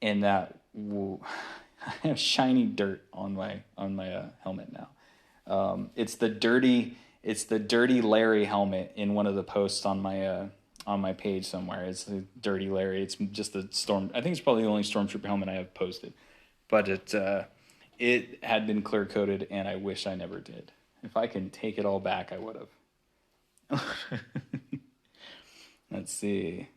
and that I have shiny dirt on my helmet now. It's the dirty Larry helmet in one of the posts on my page somewhere. It's the dirty Larry. It's just the I think it's probably the only Stormtrooper helmet I have posted, but it had been clear coated, and I wish I never did. If I can take it all back, I would have. Let's see.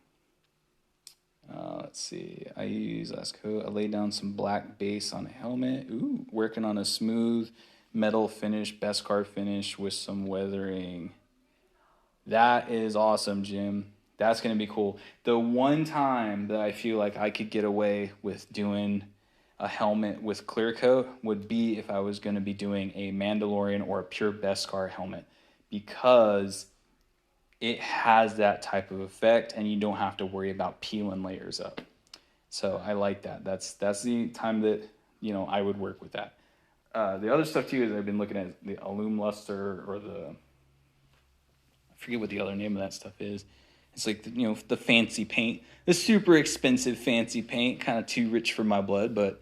I use last coat. I laid down some black base on a helmet. Ooh, working on a smooth metal finish, best card finish with some weathering. That is awesome, Jim. That's going to be cool. The one time that I feel like I could get away with doing a helmet with clear coat would be if I was going to be doing a Mandalorian or a pure Beskar helmet, because it has that type of effect and you don't have to worry about peeling layers up. So I like that. That's the time that, I would work with that. The other stuff too is I've been looking at the Alum Luster, or I forget what the other name of that stuff is. It's like the fancy paint, the super expensive fancy paint, kind of too rich for my blood, but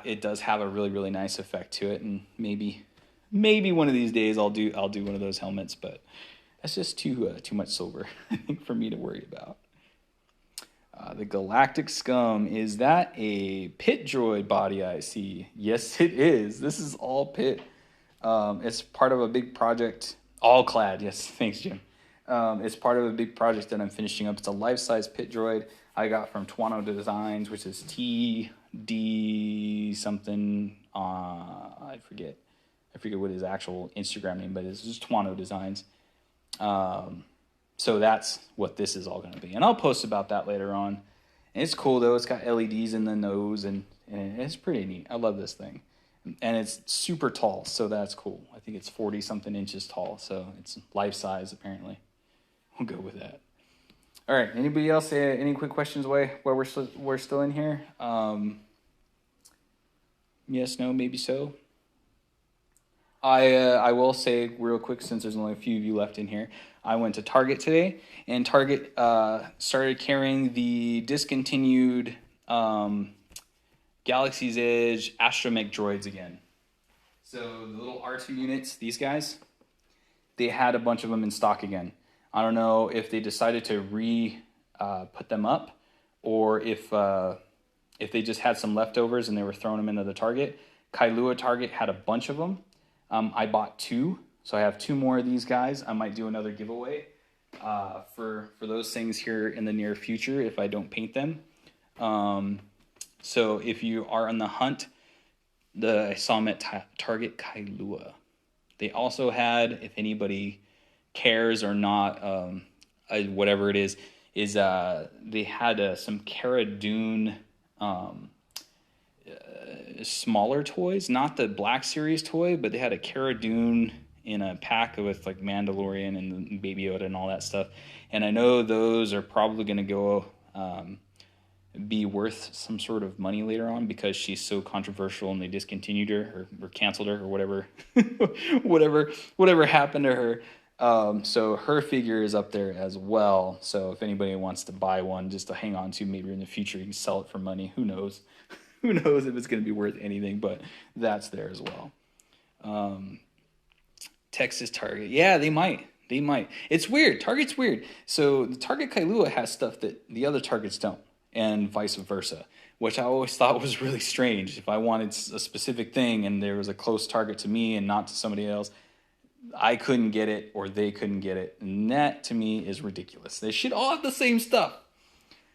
it does have a really, really nice effect to it, and maybe one of these days I'll do one of those helmets, but that's just too much silver, I think, for me to worry about. The Galactic Scum, is that a pit droid body I see? Yes, it is. This is all pit. It's part of a big project. All clad, yes. Thanks, Jim. It's part of a big project that I'm finishing up. It's a life-size pit droid I got from Twano Designs, which is TD something. I forget what his actual Instagram name, but it's just Twano Designs. So that's what this is all going to be. And I'll post about that later on. And it's cool, though. It's got LEDs in the nose, and it's pretty neat. I love this thing. And it's super tall, so that's cool. I think it's 40-something inches tall, so it's life-size, apparently. We'll go with that. All right, anybody else? Any quick questions while we're still in here? Yes, no, maybe so. I will say real quick, since there's only a few of you left in here, I went to Target today, and Target started carrying the discontinued Galaxy's Edge astromech droids again. So the little R2 units, these guys, they had a bunch of them in stock again. I don't know if they decided to put them up, or if they just had some leftovers and they were throwing them into the Target. Kailua Target had a bunch of them. I bought 2, so I have 2 more of these guys. I might do another giveaway for those things here in the near future if I don't paint them. So if you are on the hunt, I saw them at Target Kailua. They also had, if anybody cares or not, whatever it is they had some Cara Dune smaller toys, not the Black Series toy, but they had a Cara Dune in a pack with like Mandalorian and Baby Yoda and all that stuff. And I know those are probably going to go be worth some sort of money later on, because she's so controversial and they discontinued her or canceled her or whatever whatever happened to her. So her figure is up there as well. So if anybody wants to buy one just to hang on to, maybe in the future you can sell it for money. Who knows? Who knows if it's going to be worth anything, but that's there as well. Texas Target. Yeah, they might. It's weird. Target's weird. So the Target Kailua has stuff that the other Targets don't, and vice versa, which I always thought was really strange. If I wanted a specific thing and there was a close target to me and not to somebody else, I couldn't get it or they couldn't get it. And that, to me, is ridiculous. They should all have the same stuff.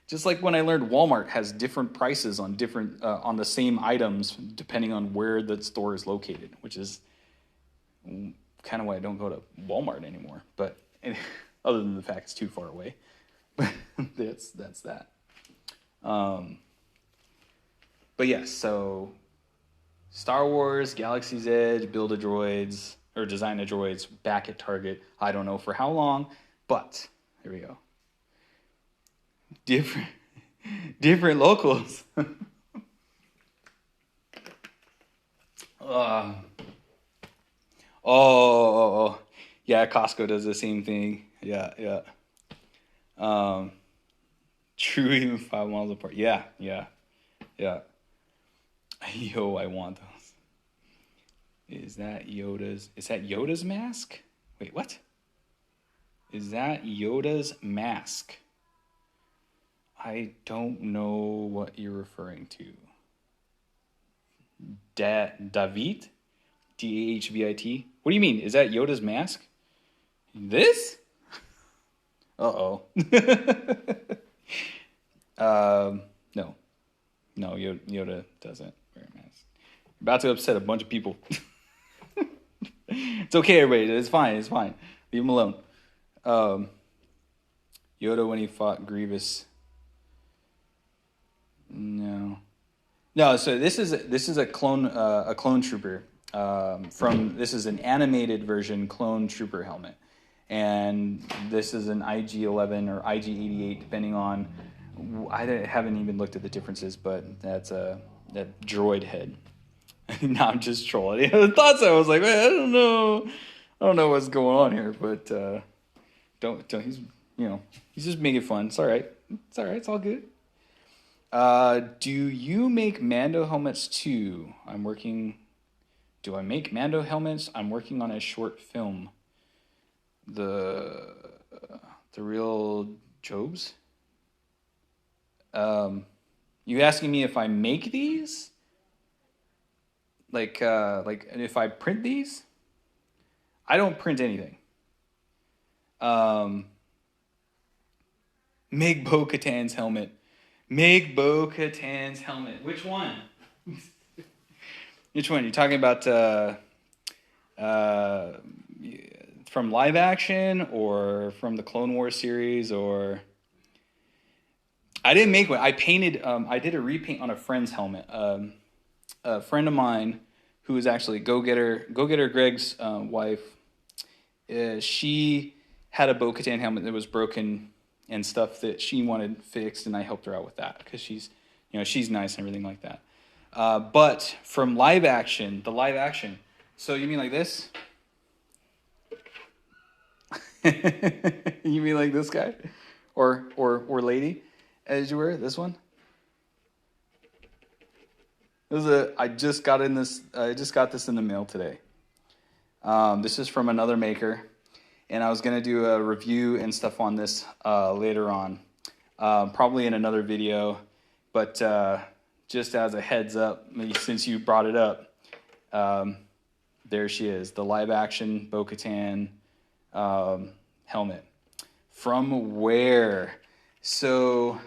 Just like when I learned Walmart has different prices on on the same items depending on where the store is located, which is kind of why I don't go to Walmart anymore. But other than the fact it's too far away, but that's that. But yes, so Star Wars, Galaxy's Edge, Build-A-Droids, or Design-A-Droids back at Target. I don't know for how long, but here we go. Different locals. Oh, yeah, Costco does the same thing. Yeah. True, even 5 miles apart. Yeah. Yo, I want those. Is that Yoda's mask? Wait, what? Is that Yoda's mask? I don't know what you're referring to. David? Dahvit? What do you mean? Is that Yoda's mask? This? Uh-oh. No. No, Yoda doesn't wear a mask. You're about to upset a bunch of people. It's okay, everybody. It's fine. Leave him alone. Um, Yoda when he fought Grievous. No. No, so this is a clone trooper this is an animated version clone trooper helmet, and this is an IG-11 or IG-88 depending on. Haven't even looked at the differences, but that's that droid head. No, I'm just trolling. I thought so. I was like, man, I don't know what's going on here, but don't he's he's just making fun. It's all right. It's all right. It's all good. Do you make Mando helmets too? Do I make Mando helmets? I'm working on a short film. The real Jobs? You asking me if I make these? Like if I print these? I don't print anything. Make Bo-Katan's helmet. Make Bo-Katan's helmet. Which one? Which one? You're talking about from live action or from the Clone Wars series or... I didn't make one. I painted... I did a repaint on a friend's helmet. A friend of mine who is actually Go-Getter Greg's wife, she had a Bo-Katan helmet that was broken and stuff that she wanted fixed, and I helped her out with that because she's nice and everything like that. But from live action, so you mean like this? You mean like this guy? Or lady, as you were, this one? I just got this in the mail today. This is from another maker. And I was going to do a review and stuff on this later on, probably in another video. But just as a heads up, since you brought it up, there she is, the live-action Bo-Katan helmet. From where? So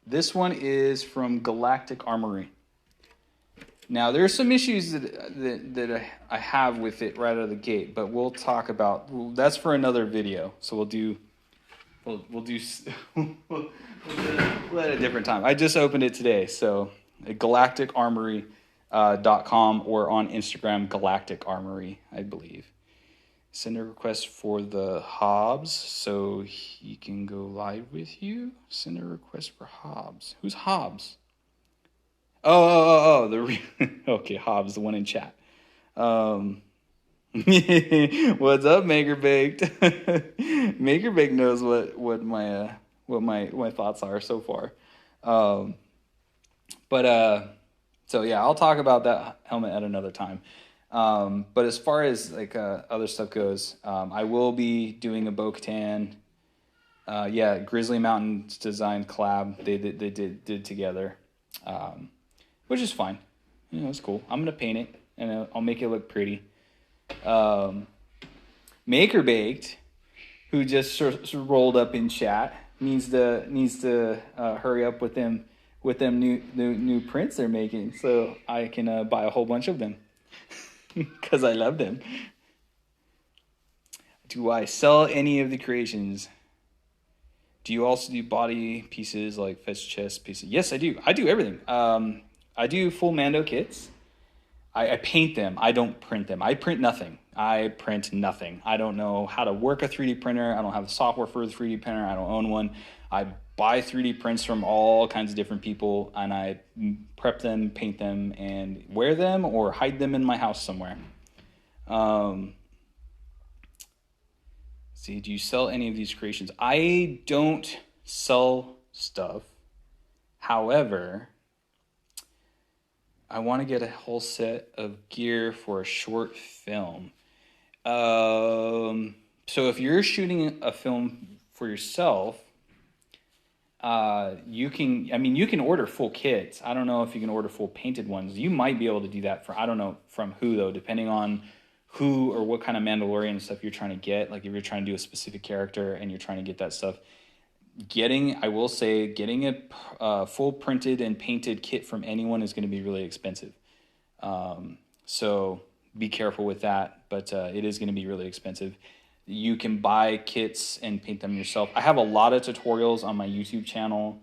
this one is from Galactic Armory. Now, there's some issues that I have with it right out of the gate, but we'll talk about... that's for another video, so we'll do at a different time. I just opened it today, so galacticarmory.com or on Instagram, Galactic Armory, I believe. Send a request for the Hobbs so he can go live with you. Send a request for Hobbs. Who's Hobbs? Okay, Hobbs, the one in chat. What's up, Maker Baked? Maker Baked knows what my thoughts are so far. So yeah, I'll talk about that helmet at another time. But as far as other stuff goes, I will be doing a Bo-Katan. Grizzly Mountains design collab. They did together. Which is fine. It's cool. I'm going to paint it, and I'll make it look pretty. Maker Baked, who just sort of rolled up in chat, needs to hurry up with them new prints they're making, so I can buy a whole bunch of them, because I love them. Do I sell any of the creations? Do you also do body pieces like fetch chest pieces? Yes, I do. I do everything. I do full Mando kits. I paint them. I don't print them. I print nothing. I don't know how to work a 3D printer. I don't have the software for the 3D printer. I don't own one. I buy 3D prints from all kinds of different people, and I prep them, paint them, and wear them or hide them in my house somewhere. See, do you sell any of these creations? I don't sell stuff. However, I want to get a whole set of gear for a short film. So if you're shooting a film for yourself, you can order full kits. I don't know if you can order full painted ones. You might be able to do that I don't know from who though, depending on who or what kind of Mandalorian stuff you're trying to get. Like if you're trying to do a specific character and you're trying to get that stuff, getting a full printed and painted kit from anyone is going to be really expensive. So be careful with that, but it is going to be really expensive. You can buy kits and paint them yourself. I have a lot of tutorials on my YouTube channel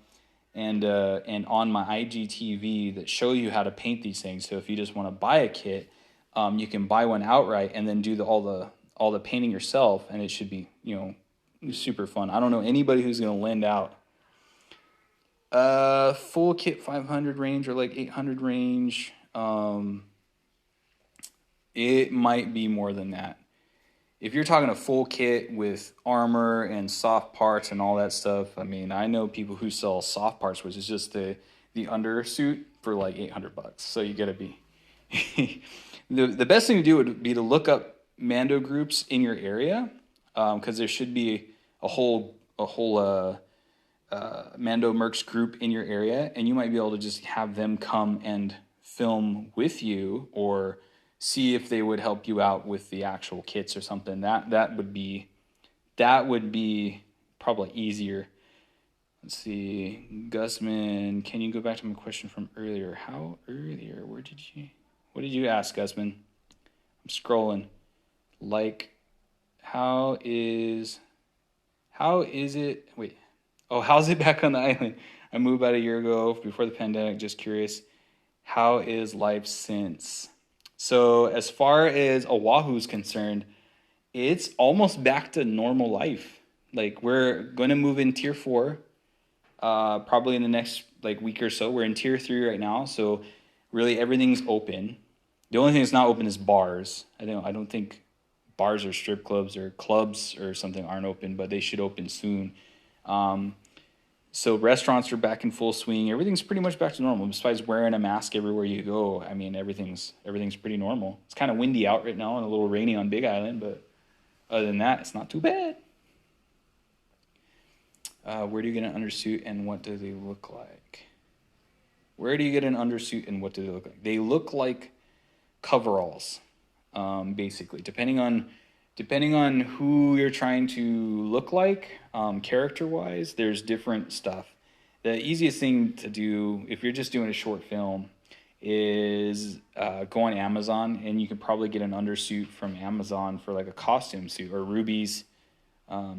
and on my IGTV that show you how to paint these things. So if you just want to buy a kit, you can buy one outright and then do all the painting yourself, and it should be, you know, super fun. I don't know anybody who's going to lend out full kit 500 range or like 800 range. It might be more than that. If you're talking a full kit with armor and soft parts and all that stuff, I mean, I know people who sell soft parts, which is just the undersuit for like $800. So you gotta be the best thing to do would be to look up Mando groups in your area, because there should be a whole Mando Mercs group in your area, and you might be able to just have them come and film with you, or see if they would help you out with the actual kits or something. That would be probably easier. Let's see, Gusman, can you go back to my question from earlier? What did you ask, Gusman? I'm scrolling. Like, how is it? Wait. Oh, how's it back on the island? I moved about a year ago before the pandemic. Just curious, how is life since? So as far as Oahu's concerned, it's almost back to normal life. Like, we're going to move in tier 4, probably in the next like week or so. We're in tier 3 right now, so really everything's open. The only thing that's not open is bars. I don't think bars or strip clubs or clubs or something aren't open, but they should open soon. So restaurants are back in full swing. Everything's pretty much back to normal. Besides wearing a mask everywhere you go, I mean, everything's pretty normal. It's kind of windy out right now and a little rainy on Big Island, but other than that, it's not too bad. Where do you get an undersuit and what do they look like? Where do you get an undersuit and what do they look like? They look like coveralls, basically, depending on who you're trying to look like, character-wise. There's different stuff. The easiest thing to do if you're just doing a short film is go on Amazon, and you can probably get an undersuit from Amazon for like a costume suit, or Ruby's,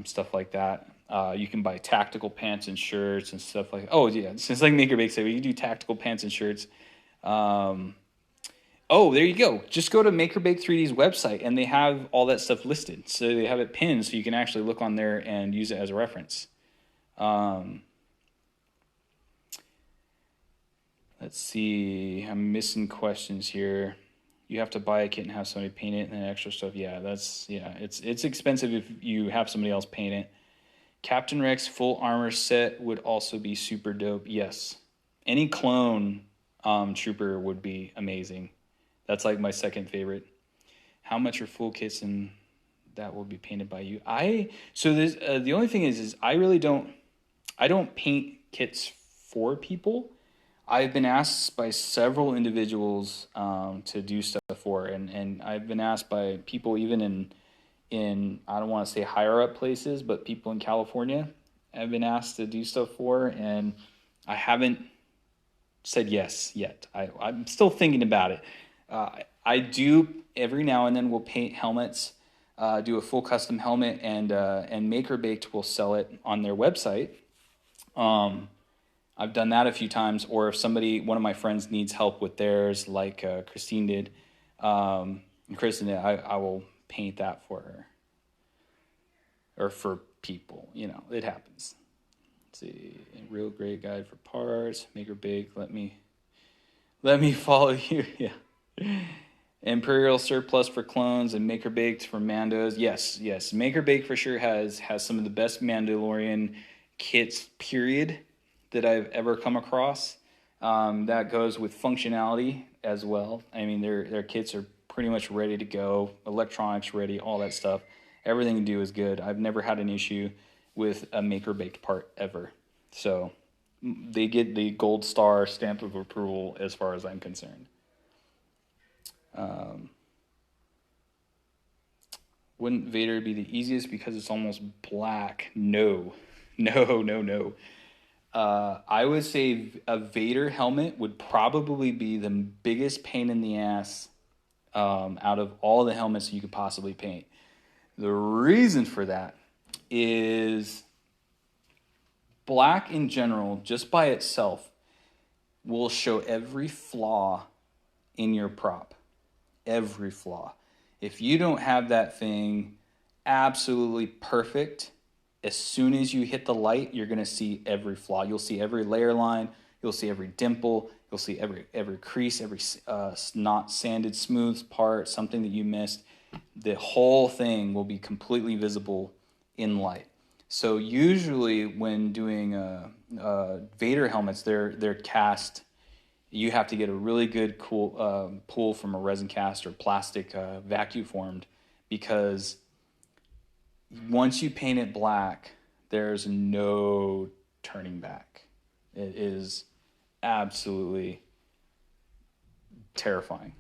stuff like that. You can buy tactical pants and shirts and stuff like. Oh yeah, it's like Maker Bake said, you do tactical pants and shirts. Oh, there you go. Just go to MakerBake 3D's website, and they have all that stuff listed. So they have it pinned, so you can actually look on there and use it as a reference. Let's see. I'm missing questions here. You have to buy a kit and have somebody paint it, and then extra stuff. Yeah, it's expensive if you have somebody else paint it. Captain Rex full armor set would also be super dope. Yes, any clone trooper would be amazing. That's like my second favorite. How much are full kits and that will be painted by you? The only thing is I really don't paint kits for people. I've been asked by several individuals to do stuff for, and I've been asked by people even in I don't want to say higher up places, but people in California I've been asked to do stuff for, and I haven't said yes yet. I'm still thinking about it. I do every now and then will paint helmets, do a full custom helmet, and Maker Baked will sell it on their website. I've done that a few times, or if one of my friends needs help with theirs, like Christine did, I will paint that for her. Or for people, it happens. Let's see, a real great guide for parts, Maker Bake, let me follow you, yeah. Imperial surplus for clones and Maker Baked for Mandos. Yes. Maker Bake for sure has some of the best Mandalorian kits, period, that I've ever come across. That goes with functionality as well. I mean, their kits are pretty much ready to go, electronics ready, all that stuff. Everything you do is good. I've never had an issue with a Maker Baked part ever. So they get the gold star stamp of approval as far as I'm concerned. Wouldn't Vader be the easiest because it's almost black? No. I would say a Vader helmet would probably be the biggest pain in the ass out of all the helmets you could possibly paint. The reason for that is black in general, just by itself, will show every flaw in your prop. Every flaw. If you don't have that thing absolutely perfect, as soon as you hit the light, you're going to see every flaw. You'll see every layer line. You'll see every dimple. You'll see every crease, every not sanded smooth part, something that you missed. The whole thing will be completely visible in light. So usually when doing Vader helmets, they're cast. You have to get a really good pull from a resin cast or plastic vacuum formed, because once you paint it black, there's no turning back. It is absolutely terrifying.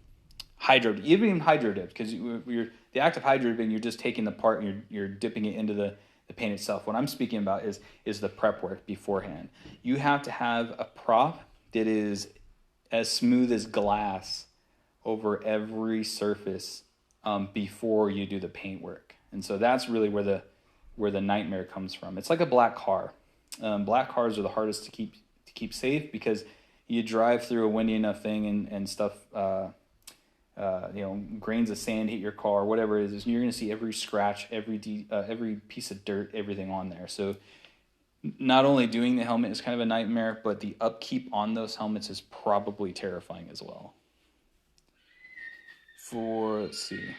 Even hydro dipped, because the act of hydro dipping, you're just taking the part and you're dipping it into the paint itself. What I'm speaking about is the prep work beforehand. You have to have a prop that is as smooth as glass over every surface before you do the paint work. And so that's really where the nightmare comes from. It's like a black car. Black cars are the hardest to keep safe, because you drive through a windy enough thing and stuff, grains of sand hit your car, whatever it is, you're going to see every scratch, every piece of dirt, everything on there. So not only doing the helmet is kind of a nightmare, but the upkeep on those helmets is probably terrifying as well. Let's see.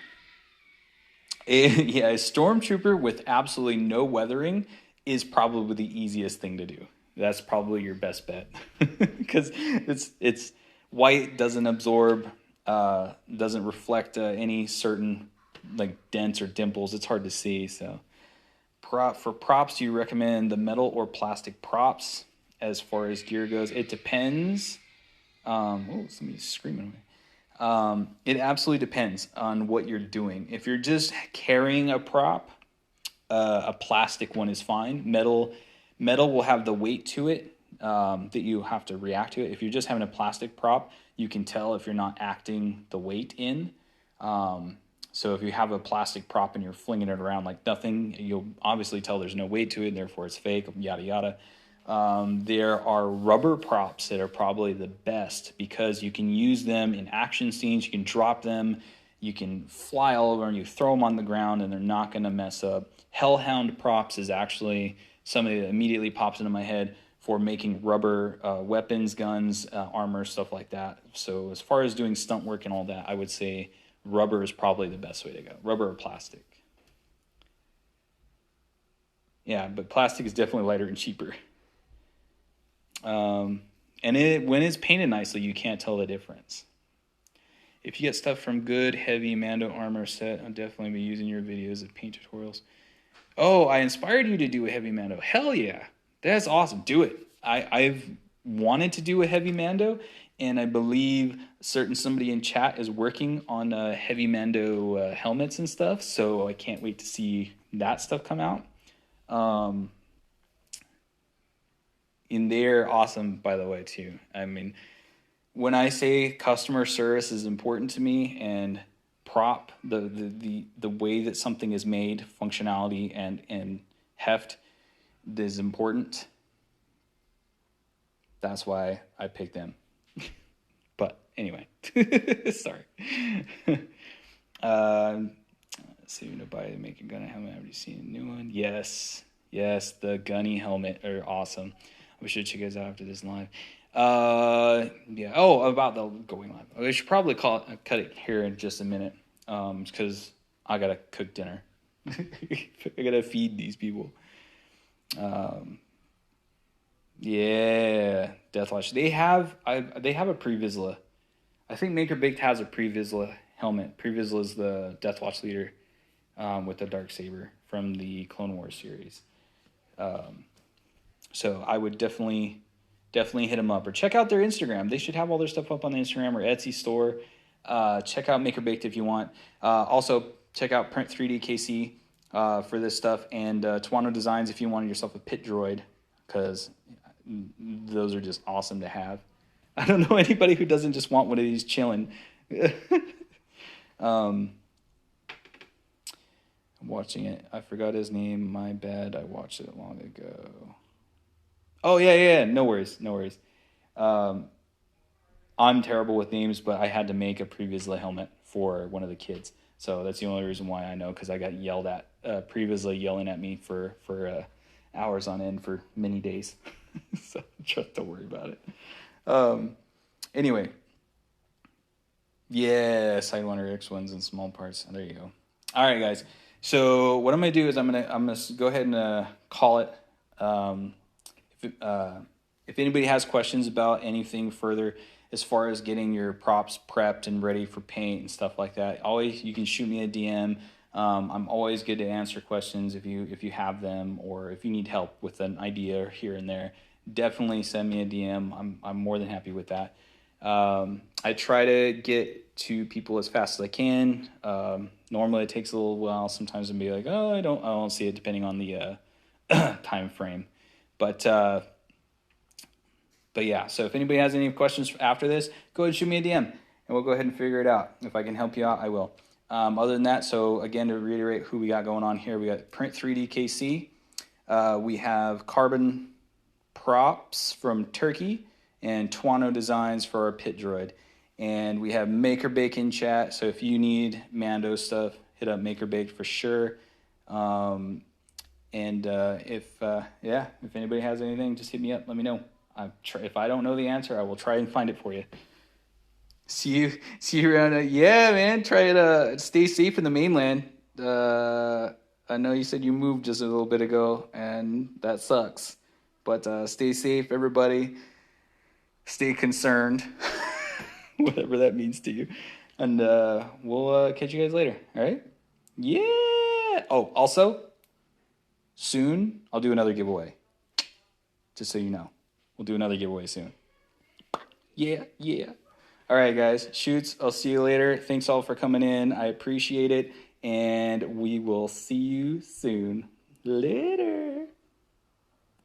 A stormtrooper with absolutely no weathering is probably the easiest thing to do. That's probably your best bet, because it's white, doesn't absorb, doesn't reflect any certain like dents or dimples. It's hard to see. So for props, do you recommend the metal or plastic props as far as gear goes? It depends. Somebody's screaming away. It absolutely depends on what you're doing. If you're just carrying a prop, a plastic one is fine. Metal will have the weight to it that you have to react to it. If you're just having a plastic prop, you can tell if you're not acting the weight in. So if you have a plastic prop and you're flinging it around like nothing, you'll obviously tell there's no weight to it, and therefore it's fake, yada, yada. There are rubber props that are probably the best, because you can use them in action scenes. You can drop them. You can fly all over and you throw them on the ground and they're not going to mess up. Hellhound props is actually something that immediately pops into my head for making rubber weapons, guns, armor, stuff like that. So as far as doing stunt work and all that, I would say rubber is probably the best way to go. Rubber or plastic. Yeah, but plastic is definitely lighter and cheaper. And when it's painted nicely, you can't tell the difference. If you get stuff from good, heavy Mando armor set, I'll definitely be using your videos of paint tutorials. Oh, I inspired you to do a heavy Mando. Hell yeah. That's awesome. Do it. I've wanted to do a heavy Mando, and I believe somebody in chat is working on heavy Mando helmets and stuff, so I can't wait to see that stuff come out. And they're awesome, by the way, too. I mean, when I say customer service is important to me, and prop, the way that something is made, functionality and heft is important. That's why I picked them. But anyway, sorry. Let's see, nobody making gun helmet. Have you seen a new one? Yes, the gunny helmet are awesome. We should check you guys out after this live. Yeah. Oh, about the going live. I should probably cut it here in just a minute, because I gotta cook dinner. I gotta feed these people. Yeah, Deathwatch. They have a Pre-Vizsla. I think Maker Baked has a Pre-Vizsla helmet. Pre-Vizsla is the Deathwatch leader with the Darksaber from the Clone Wars series. So I would definitely hit them up, or check out their Instagram. They should have all their stuff up on the Instagram or Etsy store. Check out Maker Baked if you want. Also, check out Print 3D KC for this stuff, and Tuano Designs if you wanted yourself a pit droid, because those are just awesome to have. I don't know anybody who doesn't just want one of these chilling. I'm watching it. I forgot his name. My bad. I watched it long ago. Oh, yeah. No worries. Um, I'm terrible with names, but I had to make a Previously helmet for one of the kids. So that's the only reason why I know, because I got yelled at, Previously yelling at me for hours on end for many days. So just don't worry about it. Anyway, yeah, Sidewinder X1s and small parts. There you go. All right, guys. So what I'm gonna do is I'm gonna go ahead and call it. Um, if anybody has questions about anything further as far as getting your props prepped and ready for paint and stuff like that, always you can shoot me a DM. I'm always good to answer questions if you have them, or if you need help with an idea here and there. Definitely send me a DM. I'm more than happy with that. I try to get to people as fast as I can. Normally it takes a little while sometimes to be like, oh, I don't see it, depending on the time frame. But yeah, so if anybody has any questions after this, go ahead and shoot me a DM, and we'll go ahead and figure it out. If I can help you out, I will. Other than that, so again, to reiterate who we got going on here, we got Print 3D KC. We have Carbon Props from Turkey, and Tuano Designs for our pit droid. And we have Maker Bake in chat, so if you need Mando stuff, hit up Maker Bake for sure. If anybody has anything, just hit me up. Let me know. If I don't know the answer, I will try and find it for you. See you around. Yeah, man. Try it. Stay safe in the mainland. I know you said you moved just a little bit ago, and that sucks. But stay safe, everybody. Stay concerned, whatever that means to you. And we'll catch you guys later. All right? Yeah. Oh, also, soon I'll do another giveaway. Just so you know. We'll do another giveaway soon. Yeah. All right, guys. Shoots. I'll see you later. Thanks all for coming in. I appreciate it. And we will see you soon. Later.